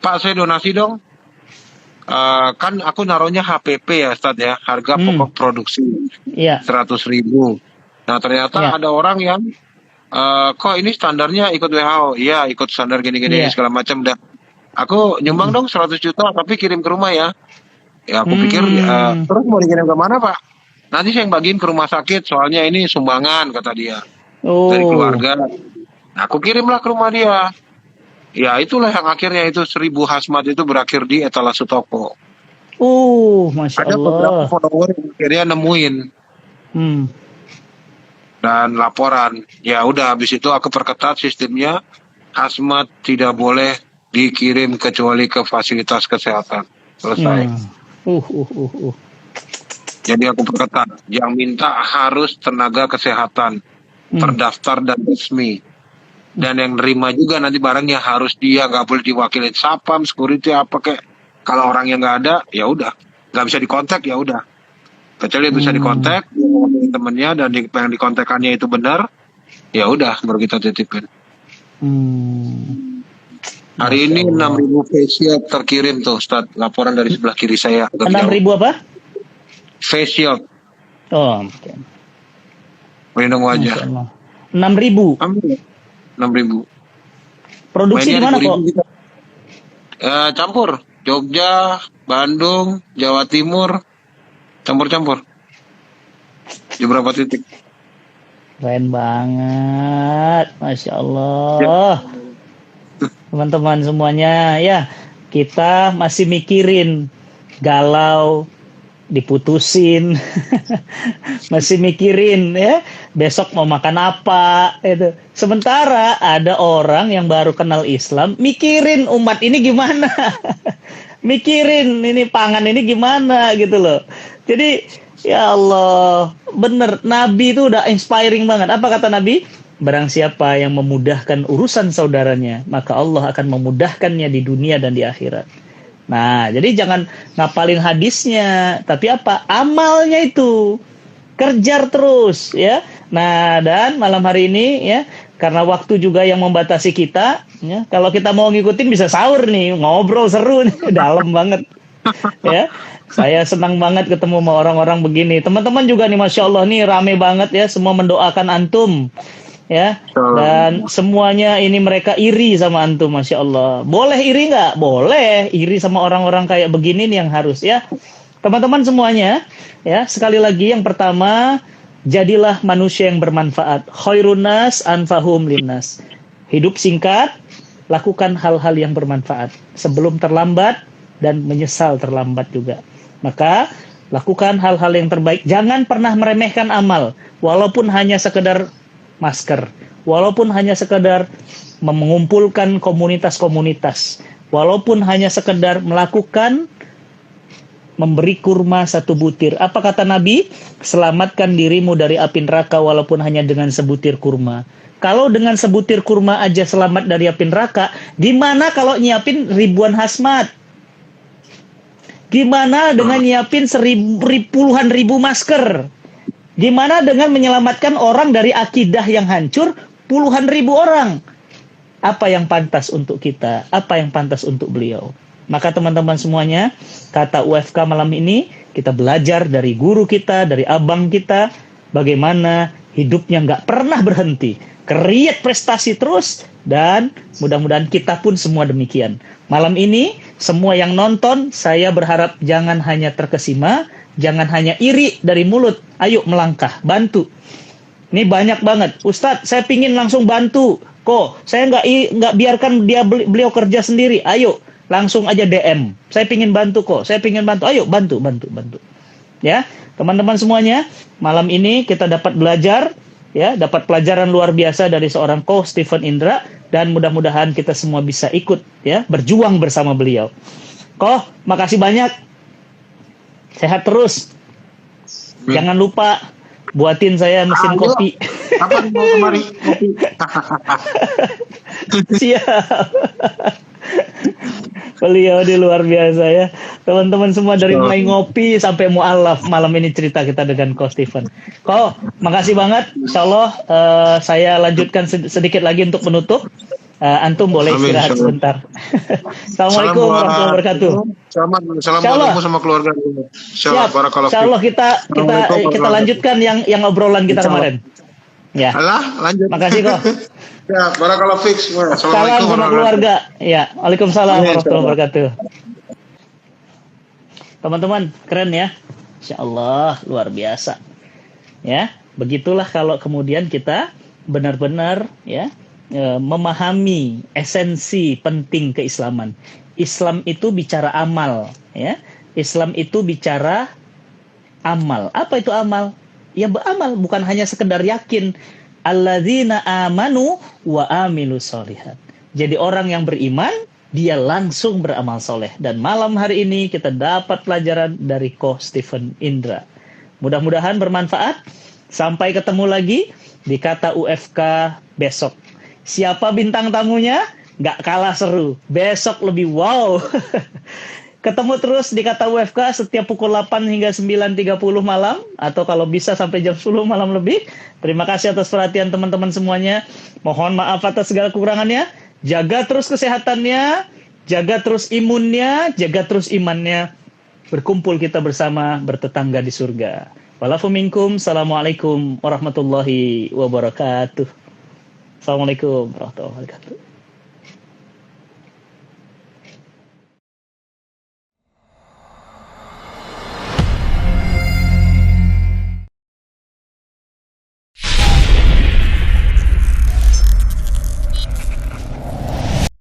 Pak saya donasi dong, kan aku naruhnya HPP ya Ustaz ya, harga pokok produksi 100.000. Nah ternyata ada orang yang kok ini standarnya ikut WHO, iya ikut standar gini-gini segala macam. Dah aku nyumbang dong 100 juta tapi kirim ke rumah ya. Ya aku pikir terus mau dikirim ke mana Pak? Nanti saya yang bagiin ke rumah sakit, soalnya ini sumbangan, kata dia. Dari keluarga. Nah, aku kirimlah ke rumah dia. Ya, itulah yang akhirnya itu 1.000 Hasmat itu berakhir di etalase toko. Masya Ada beberapa Allah. follower yang akhirnya nemuin Hmm. dan laporan. Ya udah, habis itu aku perketat sistemnya. Hazmat tidak boleh dikirim kecuali ke fasilitas kesehatan. Selesai. Hmm. Uh, uh, uh, uh. Jadi aku perketat. Yang minta harus tenaga kesehatan terdaftar dan resmi. Dan yang nerima juga nanti barangnya harus dia, nggak boleh diwakilin sapam, security apa kayak. Kalau orangnya nggak ada, ya udah, nggak bisa dikontak, ya udah. Kecuali bisa dikontak temennya dan yang dikontakannya itu benar, ya udah baru kita titipin. Hari ini 6.000 face shield terkirim tuh, Ustaz. Laporan dari sebelah kiri saya. 6.000 apa? Face shield. Oh, okay. Pelindung wajah. 6.000. 6.000. Produksi di mana kok? Campur. Jogja, Bandung, Jawa Timur, campur-campur. Di beberapa titik. Keren banget, Masya Allah. Teman-teman semuanya, ya kita masih mikirin galau, diputusin, masih mikirin ya besok mau makan apa itu. Sementara ada orang yang baru kenal Islam mikirin umat ini gimana, mikirin ini pangan ini gimana gitu loh. Jadi ya Allah, bener Nabi itu udah inspiring banget. Apa kata Nabi? Barang siapa yang memudahkan urusan saudaranya, maka Allah akan memudahkannya di dunia dan di akhirat. Nah, jadi jangan ngapalin hadisnya, tapi apa? Amalnya itu. Kerjar terus, ya. Nah, dan malam hari ini, ya, karena waktu juga yang membatasi kita, ya, kalau kita mau ngikutin bisa sahur nih, ngobrol seru nih, dalam banget. Ya, saya senang banget ketemu sama orang-orang begini. Teman-teman juga nih, Masya Allah nih, rame banget ya, semua mendoakan antum. Ya, dan semuanya ini mereka iri sama antum, Masya Allah. Boleh iri nggak? Boleh. Iri sama orang-orang kayak begini nih yang harus ya. Teman-teman semuanya, ya sekali lagi yang pertama, jadilah manusia yang bermanfaat. Khairun nas anfahum linnas. Hidup singkat, lakukan hal-hal yang bermanfaat sebelum terlambat dan menyesal terlambat juga. Maka lakukan hal-hal yang terbaik. Jangan pernah meremehkan amal, walaupun hanya sekedar masker, walaupun hanya sekedar mengumpulkan komunitas-komunitas, walaupun hanya sekedar melakukan memberi kurma 1 butir. Apa kata Nabi? Selamatkan dirimu dari api neraka walaupun hanya dengan sebutir kurma. Kalau dengan sebutir kurma aja selamat dari api neraka, gimana kalau nyiapin ribuan hazmat? Gimana dengan nyiapin puluhan ribu masker? Gimana dengan menyelamatkan orang dari akidah yang hancur puluhan ribu orang? Apa yang pantas untuk kita? Apa yang pantas untuk beliau? Maka teman-teman semuanya, kata UFK malam ini, kita belajar dari guru kita, dari abang kita, bagaimana hidupnya nggak pernah berhenti. Create prestasi terus, dan mudah-mudahan kita pun semua demikian. Malam ini, semua yang nonton, saya berharap jangan hanya terkesima, jangan hanya iri dari mulut. Ayo melangkah, bantu. Ini banyak banget. Ustadz, saya pingin langsung bantu. Kok, saya nggak biarkan beliau kerja sendiri. Ayo, langsung aja DM. Saya pingin bantu kok. Saya pingin bantu. Ayo, bantu. Ya, teman-teman semuanya, malam ini kita dapat belajar, ya, dapat pelajaran luar biasa dari seorang Coach Stephen Indra, dan mudah-mudahan kita semua bisa ikut, ya, berjuang bersama beliau. Koh, makasih banyak. Sehat terus. Jangan lupa buatin saya mesin kopi. Kapan mau kemari kopi? Siap. Beliau di luar biasa ya. Teman-teman semua dari mulai ngopi sampai mualaf malam ini cerita kita dengan Ko Stephen. Ko, makasih banget. Insyaallah saya lanjutkan sedikit lagi untuk menutup. Antum boleh istirahat sebentar. Assalamualaikum warahmatullahi wabarakatuh. Assalamualaikum sama keluarga. Siap. Insyaallah kita lanjutkan yang obrolan kita kemarin. Ya. Lanjut. Makasih kok. Ya, barakallahu fix. Salam sama keluarga. Ya, waalaikumsalam warahmatullahi wabarakatuh. Teman-teman, keren ya. Insyaallah luar biasa. Ya, begitulah kalau kemudian kita benar-benar ya memahami esensi penting keislaman. Islam itu bicara amal, ya. Islam itu bicara amal. Apa itu amal? Ya beramal, bukan hanya sekedar yakin. Alladzina amanu wa amilu sholihat. Jadi orang yang beriman, dia langsung beramal soleh. Dan malam hari ini kita dapat pelajaran dari Ko Stephen Indra. Mudah-mudahan bermanfaat. Sampai ketemu lagi di Kata UFK besok. Siapa bintang tamunya? Nggak kalah seru. Besok lebih wow. Ketemu terus di Kata UFK setiap pukul 8 hingga 9.30 malam. Atau kalau bisa sampai jam 10 malam lebih. Terima kasih atas perhatian teman-teman semuanya. Mohon maaf atas segala kekurangannya. Jaga terus kesehatannya. Jaga terus imunnya. Jaga terus imannya. Berkumpul kita bersama bertetangga di surga. Walafu minkum. Assalamualaikum warahmatullahi wabarakatuh. Assalamualaikum warahmatullahi wabarakatuh.